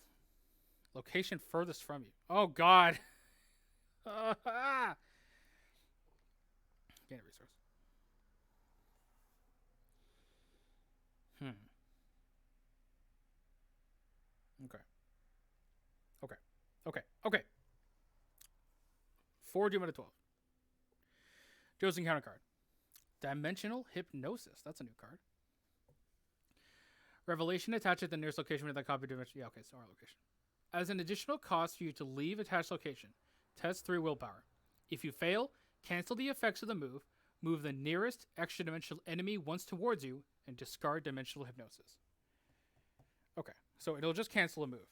location furthest from you. Oh, God. Gain a resource. Okay. 4 doom out of 12. Joe's encounter card. Dimensional Hypnosis. That's a new card. Revelation attaches the nearest location with that copy of dimension. Yeah, okay, so our location. As an additional cost for you to leave attached location, test 3 willpower. If you fail, cancel the effects of the move, move the nearest extra dimensional enemy once towards you, and discard dimensional hypnosis. Okay, so it'll just cancel a move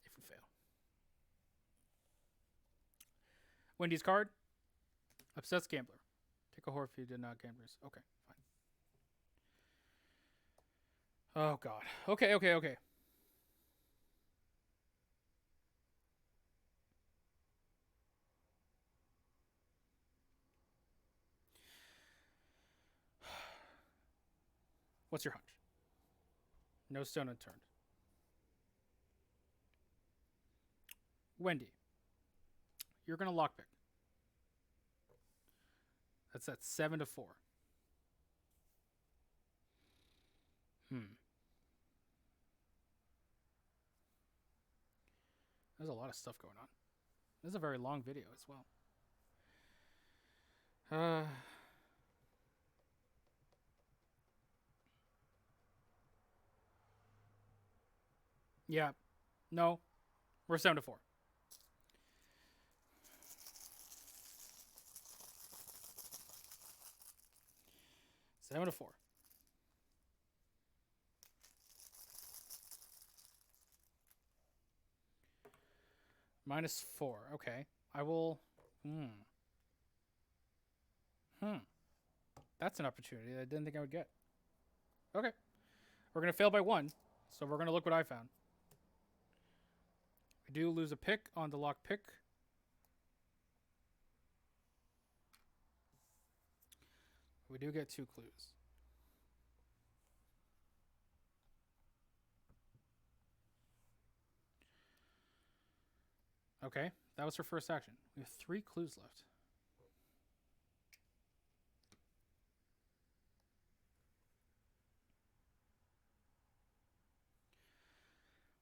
if we fail. Wendy's card. Obsessed Gambler. Take a horror if you did not gamblers. Okay, fine. Oh, God. Okay. What's your hunch? No stone unturned. Wendy. You're going to lockpick. That's at 7 to 4. There's a lot of stuff going on. This is a very long video as well. Yeah. No. We're 7 to 4. Seven to 4. -4. Okay. I will. That's an opportunity that I didn't think I would get. Okay. We're going to fail by 1. So we're going to look what I found. We do lose a pick on the lock pick. We do get 2 clues. Okay, that was her first action. We have 3 clues left.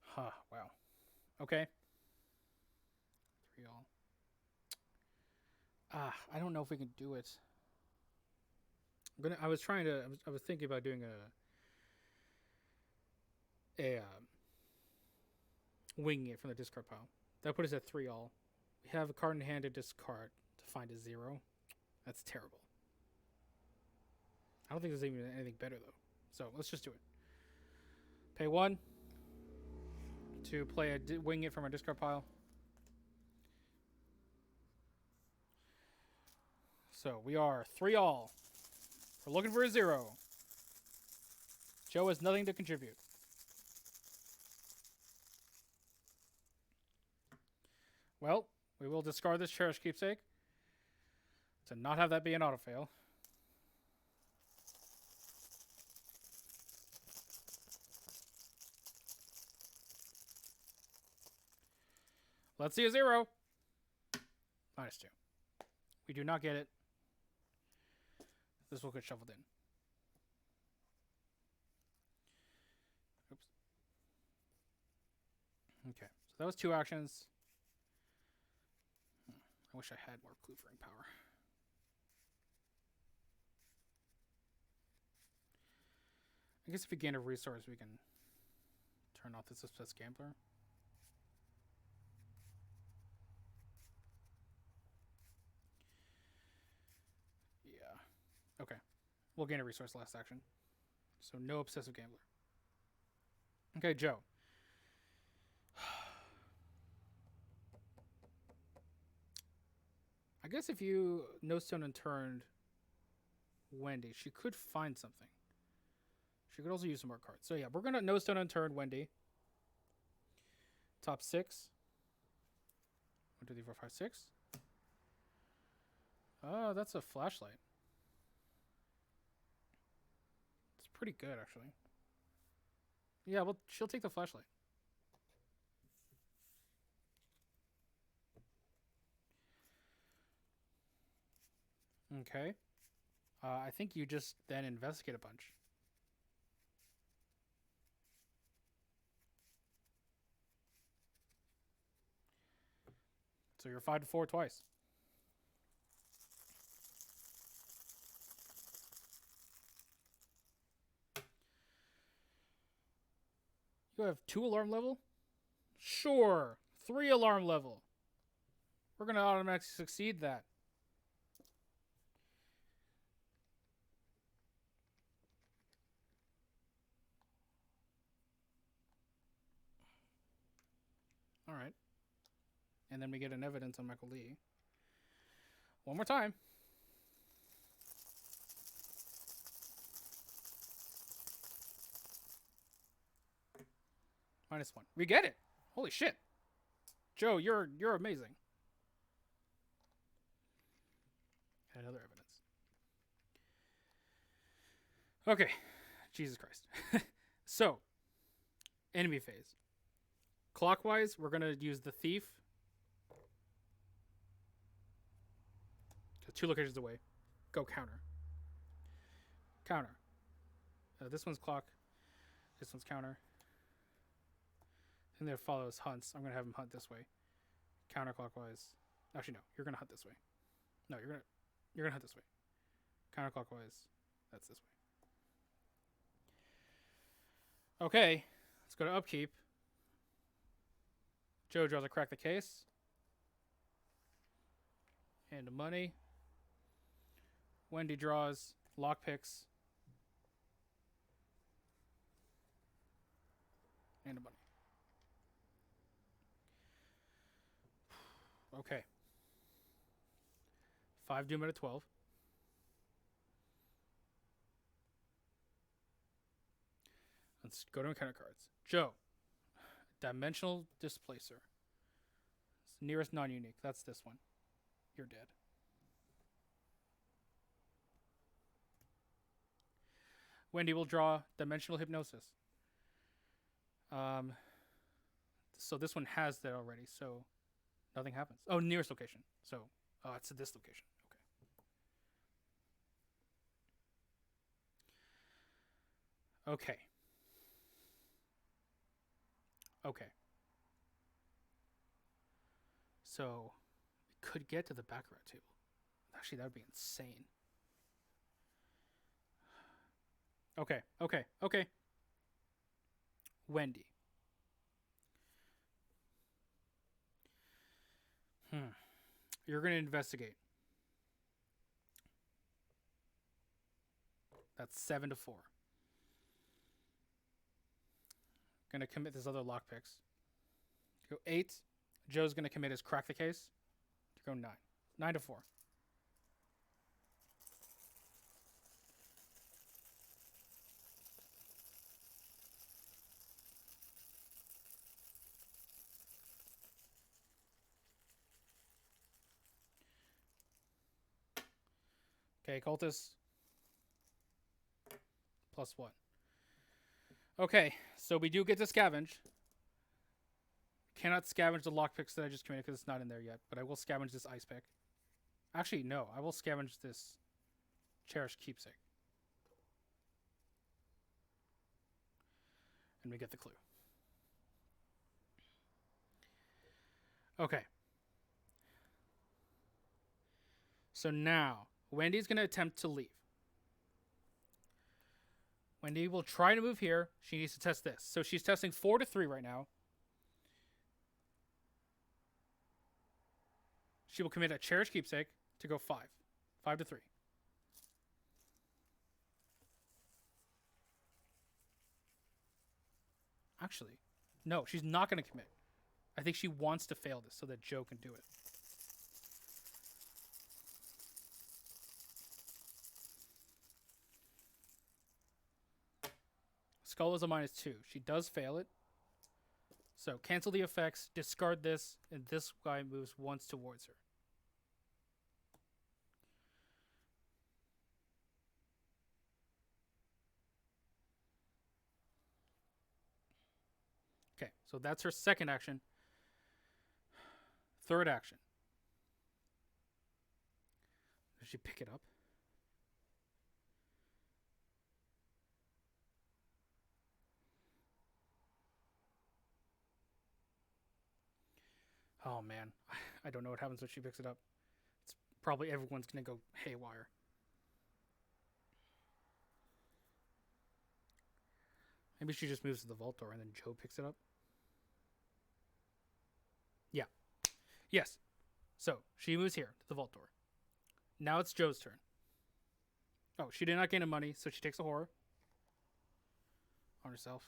Huh, wow. Okay. 3 all. I don't know if we can do it. I was thinking about doing winging it from the discard pile. That put us at 3 all. We have a card in hand to discard to find a 0. That's terrible. I don't think there's even anything better though. So let's just do it. Pay 1 to play wing it from our discard pile. So we are 3 all. We're looking for a 0. Joe has nothing to contribute. Well, we will discard this cherished keepsake to not have that be an auto-fail. Let's see a 0. -2. We do not get it. This will get shuffled in. Oops. Okay, so that was 2 actions. I wish I had more clue ring power. I guess if we gain a resource, we can turn off this obsessed gambler. Yeah. Okay. We'll gain a resource last action. So no obsessive gambler. Okay, Joe. I guess if you no stone unturned Wendy, she could find something. She could also use some more cards. So yeah, we're gonna no stone unturned Wendy. Top 6. 1, 2, 3, 4, 5, 6. Oh, that's a flashlight. It's pretty good actually. Yeah, well, she'll take the flashlight. Okay. I think you just then investigate a bunch. So you're 5 to 4 twice. Do I have 2 alarm level? Sure. 3 alarm level. We're going to automatically succeed that. All right. And then we get an evidence on Michael Lee. One more time. -1. We get it. Holy shit. Joe, you're amazing. And another evidence. Okay. Jesus Christ. So, enemy phase. Clockwise, we're going to use the thief. 2 locations away. Go counter. Counter. This one's clock. This one's counter. And there follows hunts. I'm going to have him hunt this way. Counterclockwise. Actually, no. You're going to hunt this way. No, you're going to hunt this way. Counterclockwise. That's this way. Okay. Let's go to upkeep. Joe draws a crack the case. Hand of money. Wendy draws lockpicks. And a money. Okay. 5 doom at a 12. Let's go to encounter cards. Joe. Dimensional Displacer. It's nearest non-unique. That's this one. You're dead. Wendy will draw Dimensional Hypnosis. So this one has that already, so nothing happens. Oh, nearest location. So, it's at this location. Okay. Okay. So, we could get to the Baccarat table. Actually, that would be insane. Okay. Wendy. You're going to investigate. That's 7 to 4. Going to commit this other lockpicks. Go 8. Joe's going to commit his crack the case. To go 9. 9 to 4. Okay, cultist. +1. Okay, so we do get to scavenge. Cannot scavenge the lockpicks that I just committed because it's not in there yet, but I will scavenge this ice pick. Actually, no, I will scavenge this cherished keepsake. And we get the clue. Okay. So now, Wendy's going to attempt to leave. Wendy will try to move here. She needs to test this. So she's testing 4 to 3 right now. She will commit a cherished keepsake to go 5. 5 to 3. Actually, no, she's not going to commit. I think she wants to fail this so that Joe can do it. Skull is a -2. She does fail it. So cancel the effects, discard this, and this guy moves once towards her. Okay, so that's her second action. Third action. Does she pick it up? Oh man, I don't know what happens when she picks it up. It's probably everyone's gonna go haywire. Maybe she just moves to the vault door and then Joe picks it up. Yeah. Yes. So, she moves here to the vault door. Now it's Joe's turn. Oh, she did not gain a money, so she takes a horror on herself.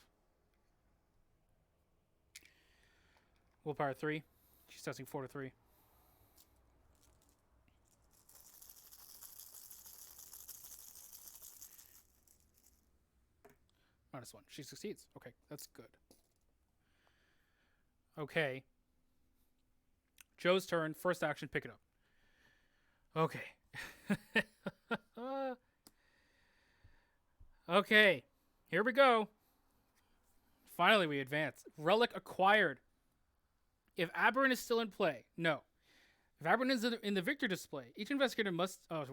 Willpower 3. She's testing 4 to 3. -1. She succeeds. Okay, that's good. Okay. Joe's turn. First action, pick it up. Okay. Okay. Here we go. Finally, we advance. Relic acquired. If Aberrant is still in play, no. If Aberrant is in the victor display, each investigator must... a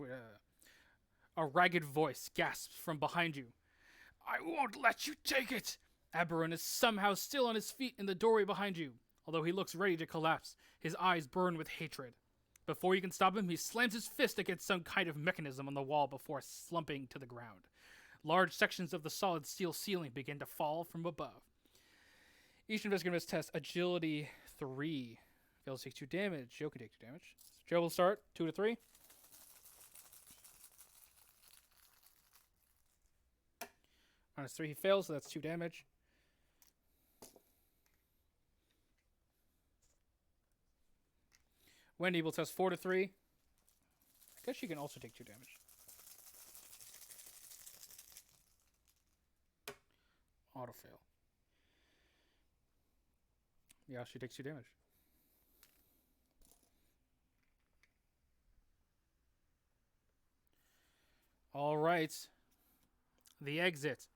ragged voice gasps from behind you. I won't let you take it! Aberrant is somehow still on his feet in the doorway behind you. Although he looks ready to collapse, his eyes burn with hatred. Before you can stop him, he slams his fist against some kind of mechanism on the wall before slumping to the ground. Large sections of the solid steel ceiling begin to fall from above. Each investigator must test Agility 3. Fails takes 2 damage. Joe can take 2 damage. So Joe will start 2 to 3. -3, he fails, so that's 2 damage. Wendy will test 4 to 3. I guess she can also take 2 damage. Auto fail. Yeah, she takes 2 damage. All right. The exit.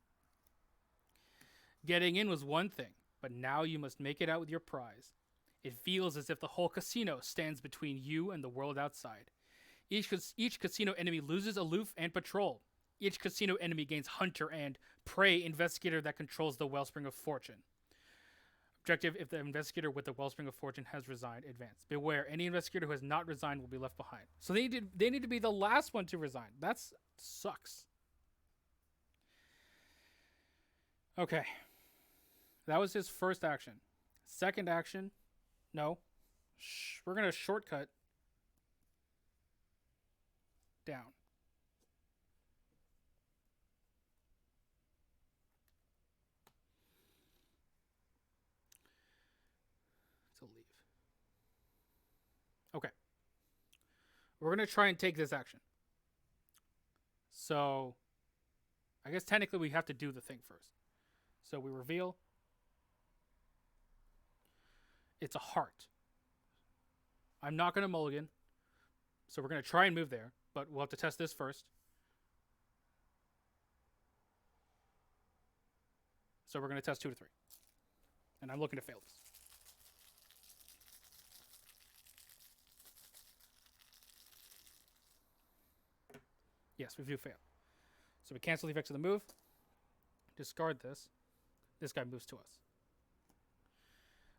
Getting in was one thing, but now you must make it out with your prize. It feels as if the whole casino stands between you and the world outside. Each casino enemy loses aloof and patrol. Each casino enemy gains hunter and prey investigator that controls the Wellspring of Fortune. Objective: if the investigator with the Wellspring of Fortune has resigned, advance. Beware, any investigator who has not resigned will be left behind. So they need to be the last one to resign. That sucks. Okay. That was his first action. Second action, no. We're going to shortcut down. To leave. Okay. We're going to try and take this action. So, I guess technically we have to do the thing first. So we reveal. It's a heart. I'm not going to mulligan. So we're going to try and move there. But we'll have to test this first. So we're going to test 2 to 3. And I'm looking to fail this. Yes, we do fail. So we cancel the effects of the move. Discard this. This guy moves to us.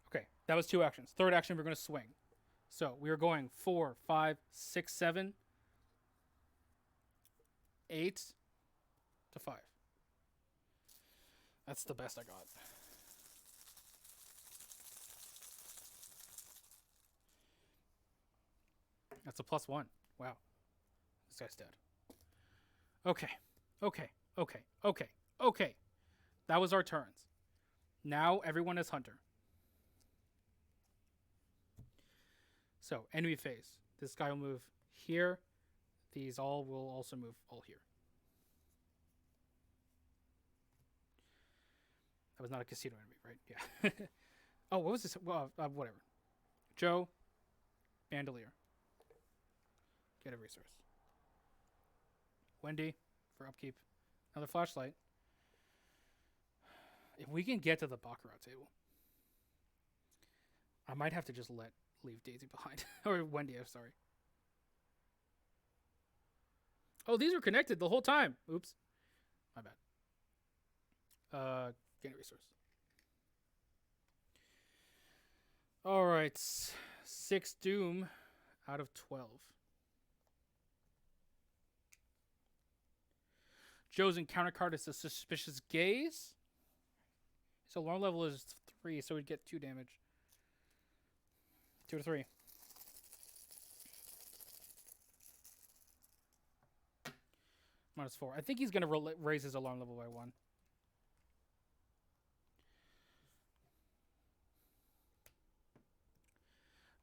Okay, that was 2 actions. Third action, we're going to swing. So we are going 4, 5, 6, 7, 8 to 5. That's the best I got. That's a +1. Wow. This guy's dead. Okay. Okay. That was our turns. Now everyone is hunter. So, enemy phase. This guy will move here. These all will also move all here. That was not a casino enemy, right? Yeah. Oh, what was this? Well, whatever. Joe, bandolier. Get a resource. Wendy, for upkeep. Another flashlight. If we can get to the Baccarat table, I might have to just leave Daisy behind. Or Wendy, I'm sorry. Oh, these were connected the whole time. Oops. My bad. Gain a resource. Alright. 6 Doom out of 12. Joe's encounter card is a suspicious gaze. So alarm level is 3, so we'd get 2 damage. 2 to 3. -4. I think he's going to raise his alarm level by 1.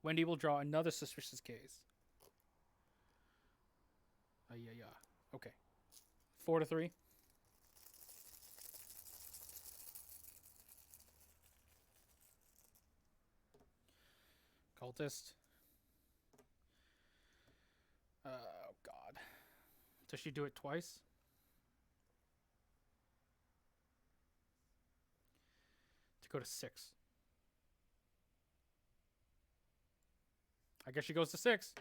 Wendy will draw another suspicious case. Yeah. Okay. 4 to 3. Cultist. Oh, God. Does she do it twice? To go to 6. I guess she goes to 6.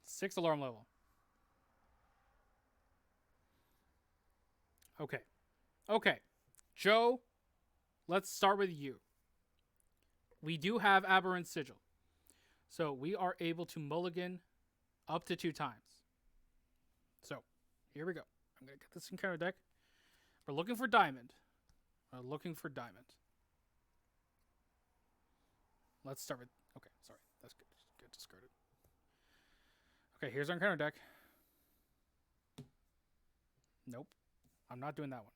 6 alarm level. Okay. Joe, let's start with you. We do have Aberrant Sigil. So we are able to mulligan up to 2 times. So, here we go. I'm going to get this encounter deck. We're looking for diamond. Let's start with... Okay, sorry. That's good. Get discarded. Okay, here's our encounter deck. Nope. I'm not doing that one.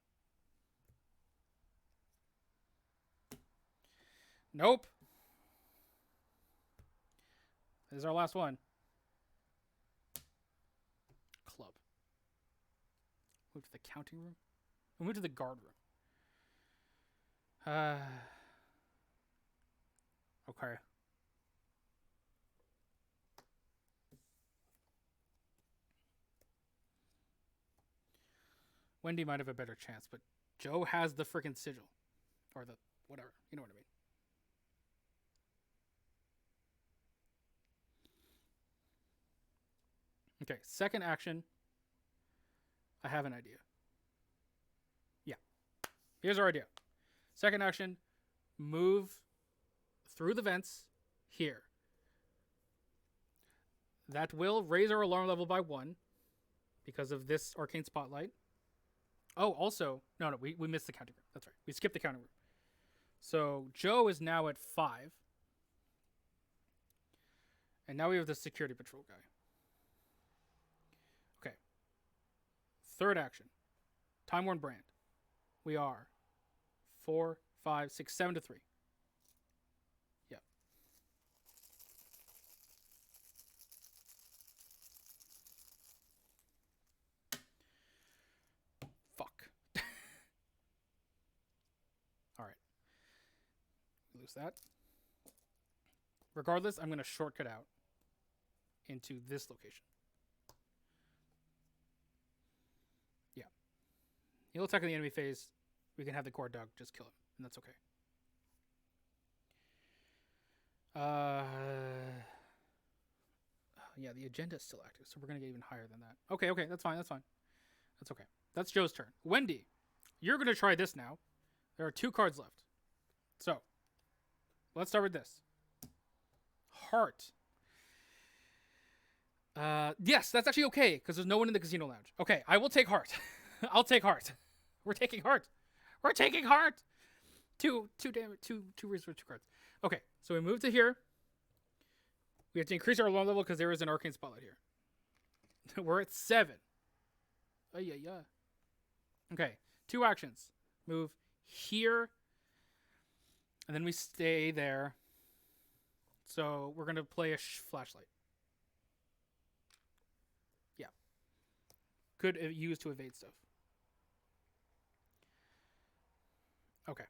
Nope. This is our last one. Club. Move to the counting room. We'll move to the guard room. Okay. Wendy might have a better chance, but Joe has the freaking sigil. Or the whatever. You know what I mean. Okay, second action. I have an idea. Yeah. Here's our idea. Second action, move through the vents here. That will raise our alarm level by 1 because of this arcane spotlight. Oh, also, no, we missed the counting room. That's right. We skipped the counting room. So Joe is now at 5. And now we have the security patrol guy. Okay. Third action. Time Worn Brand. We are 4, 5, 6, 7 to 3. Yep. Fuck. All right. Lose that. Regardless, I'm going to shortcut out into this location. Yeah. He'll attack in the enemy phase. We can have the guard dog just kill him, and that's okay. Yeah, the agenda is still active, so we're going to get even higher than that. Okay, that's fine. That's okay. That's Joe's turn. Wendy, you're going to try this now. There are 2 cards left. So, let's start with this. Heart. Yes, that's actually okay, because there's no one in the casino lounge. Okay, I will take heart. I'll take heart. We're taking heart. 2 damage, 2 resource, 2 cards. Okay, so we move to here. We have to increase our alarm level because there is an arcane spotlight here. We're at 7. Yeah. Okay, 2 actions. Move here, and then we stay there. So we're going to play a flashlight. Yeah. Could use to evade stuff. Okay.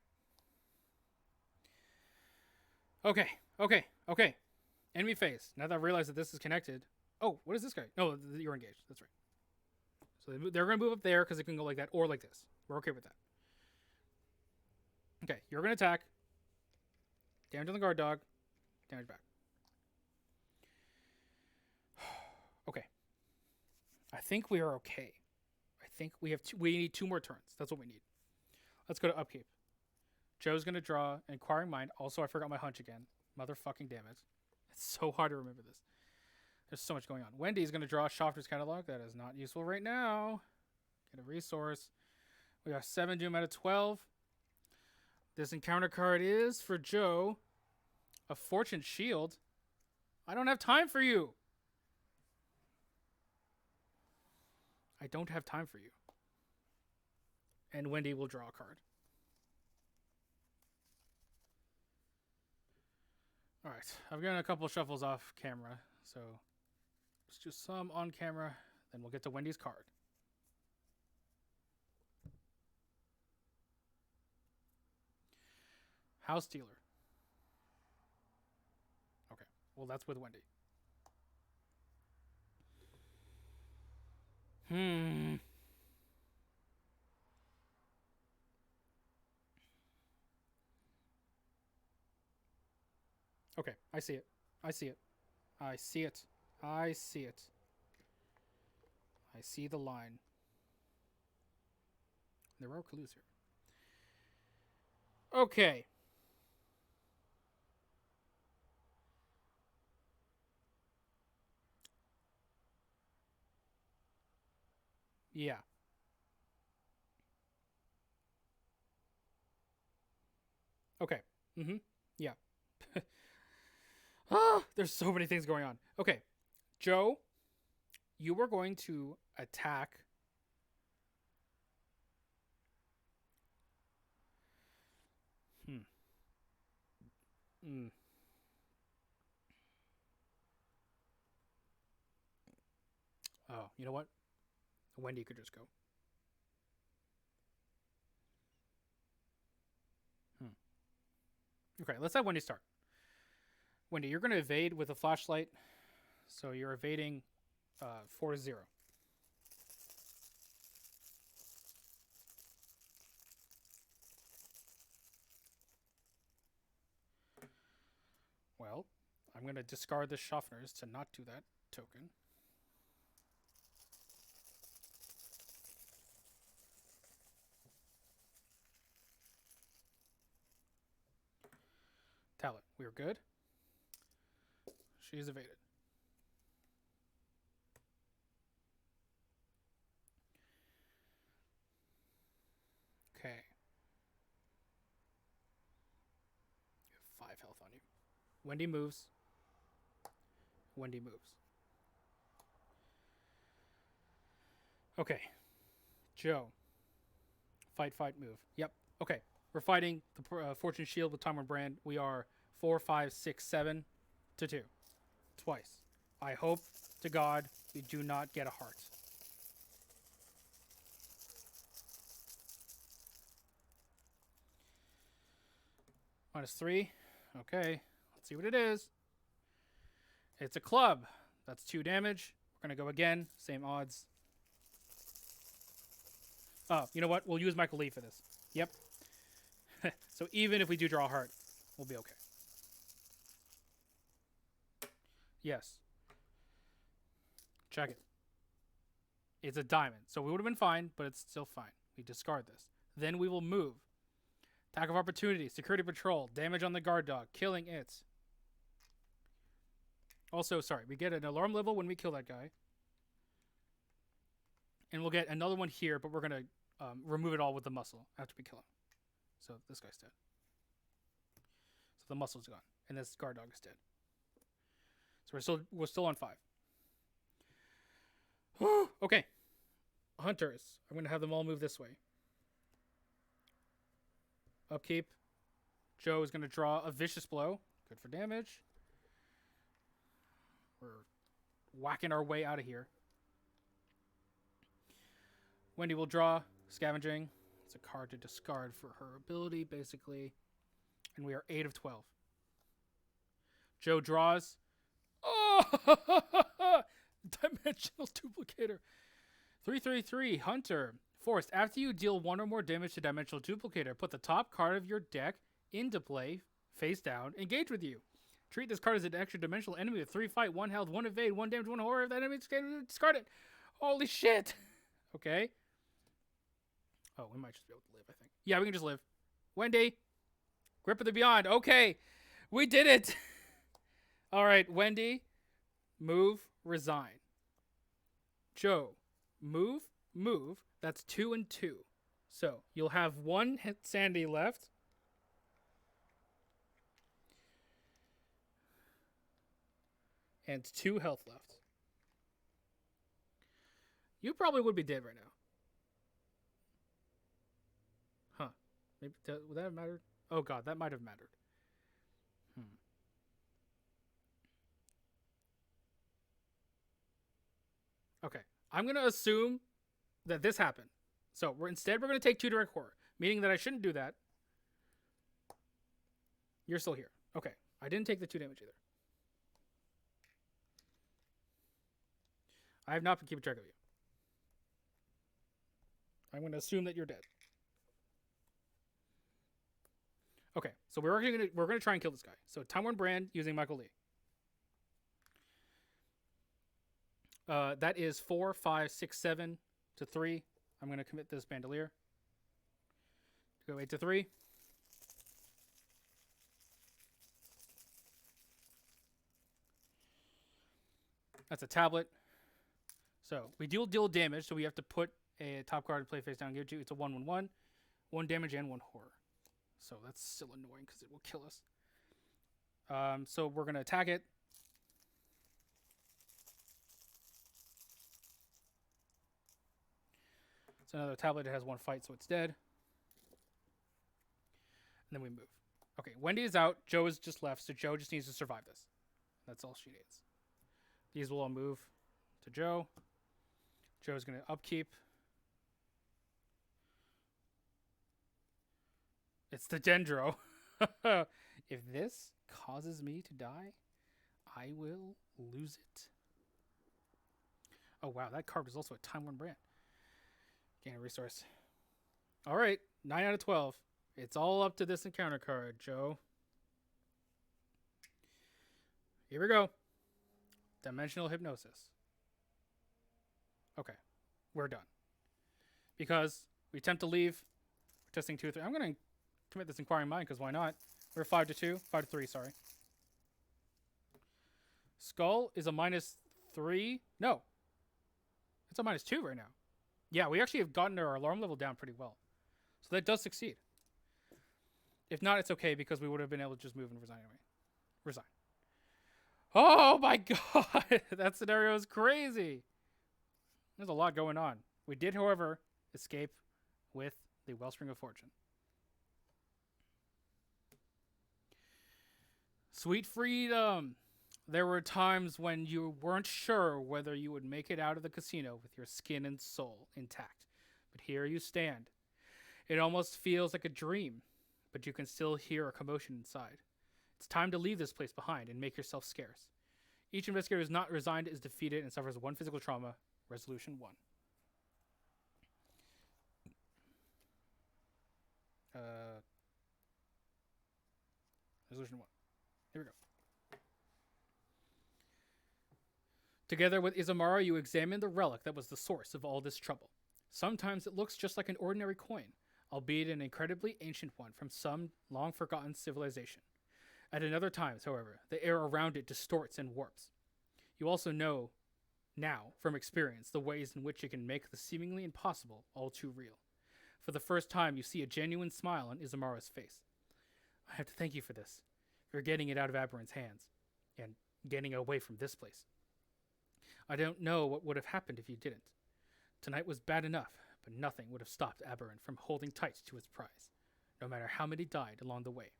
Enemy phase. Now that I realize that this is connected. Oh, what is this guy? Oh, you're engaged. That's right. So they're going to move up there because it can go like that or like this. We're okay with that. Okay, you're going to attack. Damage on the guard dog. Damage back. Okay. I think we are okay. I think we have we need 2 more turns. That's what we need. Let's go to upkeep. Joe's going to draw Inquiring Mind. Also, I forgot my hunch again. Motherfucking damn it. It's so hard to remember this. There's so much going on. Wendy's going to draw Shopper's Catalog. That is not useful right now. Get a resource. We got 7 doom out of 12. This encounter card is, for Joe, a Fortune Shield. I don't have time for you. I don't have time for you. And Wendy will draw a card. All right, I've gotten a couple shuffles off camera, so let's do some on camera, then we'll get to Wendy's card. House Dealer. Okay, well, that's with Wendy. Okay, I see it. I see it. I see it. I see it. I see the line. There are clues here. Okay. Yeah. Okay. Yeah. There's so many things going on. Okay. Joe, you were going to attack. Oh, you know what? Wendy could just go. Okay, let's have Wendy start. Wendy, you're going to evade with a flashlight. So you're evading 4-0. Well, I'm going to discard the Schaffners to not do that token. Talent, we're good. She's evaded. Okay. You have 5 health on you. Wendy moves. Wendy moves. Okay. Joe. Fight, move. Yep. Okay. We're fighting the Fortune Shield with Tom and Brand. We are 4, 5, 6, 7 to 2. Twice. I hope to God we do not get a heart. -3. Okay. Let's see what it is. It's a club. That's 2 damage. We're going to go again. Same odds. Oh, you know what? We'll use Michael Lee for this. Yep. So even if we do draw a heart, we'll be okay. Yes. Check it. It's a diamond. So we would have been fine, but it's still fine. We discard this. Then we will move. Attack of opportunity. Security patrol. Damage on the guard dog. Killing it. Also, sorry. We get an alarm level when we kill that guy. And we'll get another one here, but we're going to remove it all with the muscle after we kill him. So this guy's dead. So the muscle's gone. And this guard dog is dead. So we're still on 5. Okay. Hunters. I'm going to have them all move this way. Upkeep. Joe is going to draw a vicious blow. Good for damage. We're whacking our way out of here. Wendy will draw Scavenging. It's a card to discard for her ability, basically. And we are 8 of 12. Joe draws. Oh! Dimensional Duplicator. 3/3/3. Hunter. Forced. After you deal 1 or more damage to Dimensional Duplicator, put the top card of your deck into play, face down, engage with you. Treat this card as an extra dimensional enemy with 3 fight, 1 health, 1 evade, 1 damage, 1 horror. If that enemy is discard it. Holy shit. Okay. Oh, we might just be able to live, I think. Yeah, we can just live. Wendy. Grip of the Beyond. Okay. We did it. All right, Wendy. Move, resign. Joe. Move. That's 2 and 2. So you'll have one sanity left. And 2 health left. You probably would be dead right now. Huh. Maybe would that have mattered? Oh god, that might have mattered. Okay. I'm going to assume that this happened. So we're going to take 2 direct horror, meaning that I shouldn't do that. You're still here. Okay. I didn't take the 2 damage either. I have not been keeping track of you. I'm going to assume that you're dead. Okay, so we're going to try and kill this guy. So Time Warn Brand using Michael Lee. That is 4, 5, 6, 7 to 3. I'm going to commit this Bandolier. Go 8 to 3. That's a tablet. So we deal damage, so we have to put a top card to play face down and give it to you. It's a 1/1/1. 1 damage and 1 horror. So that's still annoying because it will kill us. So we're going to attack it. It's another tablet. It has 1 fight, so it's dead. And then we move. Okay, Wendy is out. Joe is just left, so Joe just needs to survive this. That's all she needs. These will all move to Joe. Joe's going to upkeep. It's the Dendro. If this causes me to die, I will lose it. Oh, wow. That card was also a Time Worn Brand. Gain a resource. All right. 9 out of 12. It's all up to this encounter card, Joe. Here we go. Dimensional Hypnosis. Okay. We're done. Because we attempt to leave. We're testing 2 or 3. I'm going to commit this Inquiring Mind, because why not? We're 5 to 2. 5 to 3, sorry. Skull is a -3. No. It's a -2 right now. Yeah, we actually have gotten our alarm level down pretty well. So that does succeed. If not, it's okay, because we would have been able to just move and resign anyway. Resign. Oh my god! That scenario is crazy! There's a lot going on. We did, however, escape with the Wellspring of Fortune. Sweet freedom! There were times when you weren't sure whether you would make it out of the casino with your skin and soul intact. But here you stand. It almost feels like a dream, but you can still hear a commotion inside. It's time to leave this place behind and make yourself scarce. Each investigator who is not resigned is defeated and suffers 1 physical trauma. Resolution 1. Resolution 1. Here we go. Together with Izamara, you examine the relic that was the source of all this trouble. Sometimes it looks just like an ordinary coin, albeit an incredibly ancient one from some long-forgotten civilization. At another times, however, the air around it distorts and warps. You also know, now, from experience, the ways in which it can make the seemingly impossible all too real. For the first time, you see a genuine smile on Izamara's face. I have to thank you for this, for getting it out of Aberrant's hands, and getting it away from this place. I don't know what would have happened if you didn't. Tonight was bad enough, but nothing would have stopped Aberrant from holding tight to his prize, no matter how many died along the way.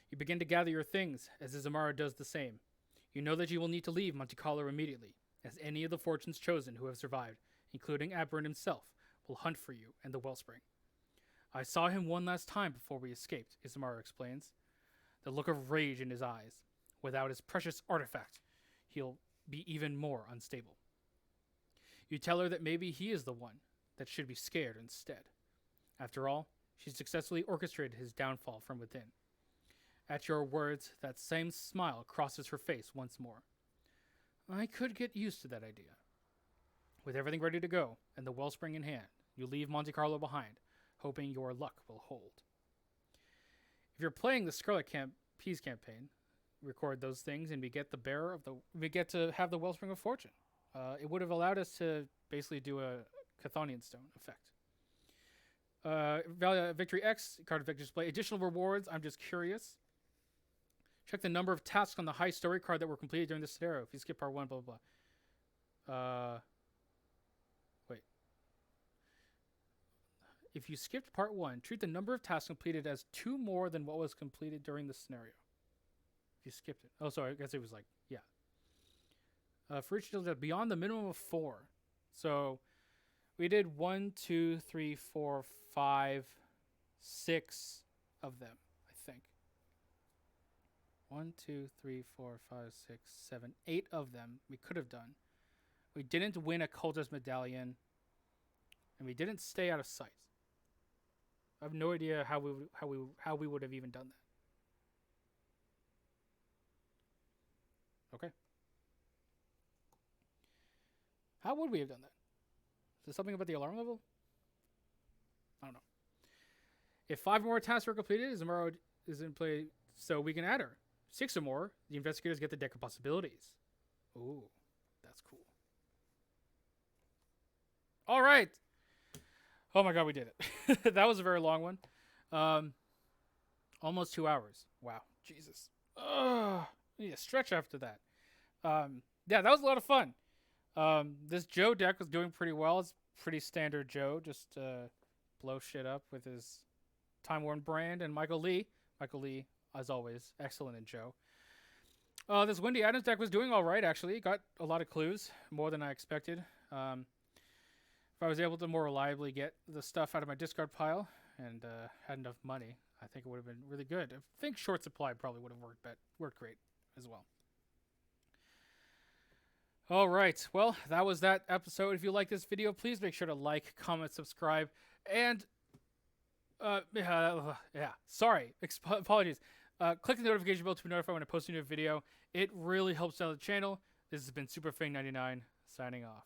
You begin to gather your things, as Izamara does the same. You know that you will need to leave Monte Carlo immediately, as any of the fortunes chosen who have survived, including Aberrant himself, will hunt for you and the Wellspring. I saw him one last time before we escaped, Izamara explains, the look of rage in his eyes. Without his precious artifact, he'll be even more unstable. You tell her that maybe he is the one that should be scared instead. After all, she successfully orchestrated his downfall from within. At your words, that same smile crosses her face once more. I could get used to that idea. With everything ready to go, and the Wellspring in hand, you leave Monte Carlo behind, hoping your luck will hold. If you're playing the Scarlet Peas campaign, record those things, and we get to have the Wellspring of Fortune. It would have allowed us to basically do a Chthonian Stone effect. Victory X, card effect display. Additional rewards, I'm just curious. Check the number of tasks on the Heist story card that were completed during this scenario. If you skip part 1, blah, blah, blah. Wait. If you skipped part 1, treat the number of tasks completed as 2 more than what was completed during the scenario. If you skipped it. Oh, sorry. I guess it was like, yeah. For each deal beyond the minimum of 4. So we did 1, 2, 3, 4, 5, 6 of them, I think. 1, 2, 3, 4, 5, 6, 7, 8 of them we could have done. We didn't win a cultist medallion, and we didn't stay out of sight. I have no idea how we would have even done that. Okay. How would we have done that? Is there something about the alarm level? I don't know. If 5 more tasks were completed, Zamaro is in play, so we can add her. 6 or more, the investigators get the deck of possibilities. Ooh, that's cool. All right. Oh my god, we did it. That was a very long one. Almost 2 hours. Wow, Jesus. I need a stretch after that. Yeah, that was a lot of fun. This Joe deck was doing pretty well. It's pretty standard Joe, just blow shit up with his Time-Worn brand. And Michael Lee, as always, excellent in Joe. This Wendy Adams deck was doing all right, actually. Got a lot of clues, more than I expected. If I was able to more reliably get the stuff out of my discard pile and had enough money, I think it would have been really good. I think short supply probably would have worked great as well. All right, well, that was that episode. If you like this video, please make sure to like, comment, subscribe, and sorry, apologies. Click the notification bell to be notified when I post a new video. It really helps out the channel. This has been SuperFang99 signing off.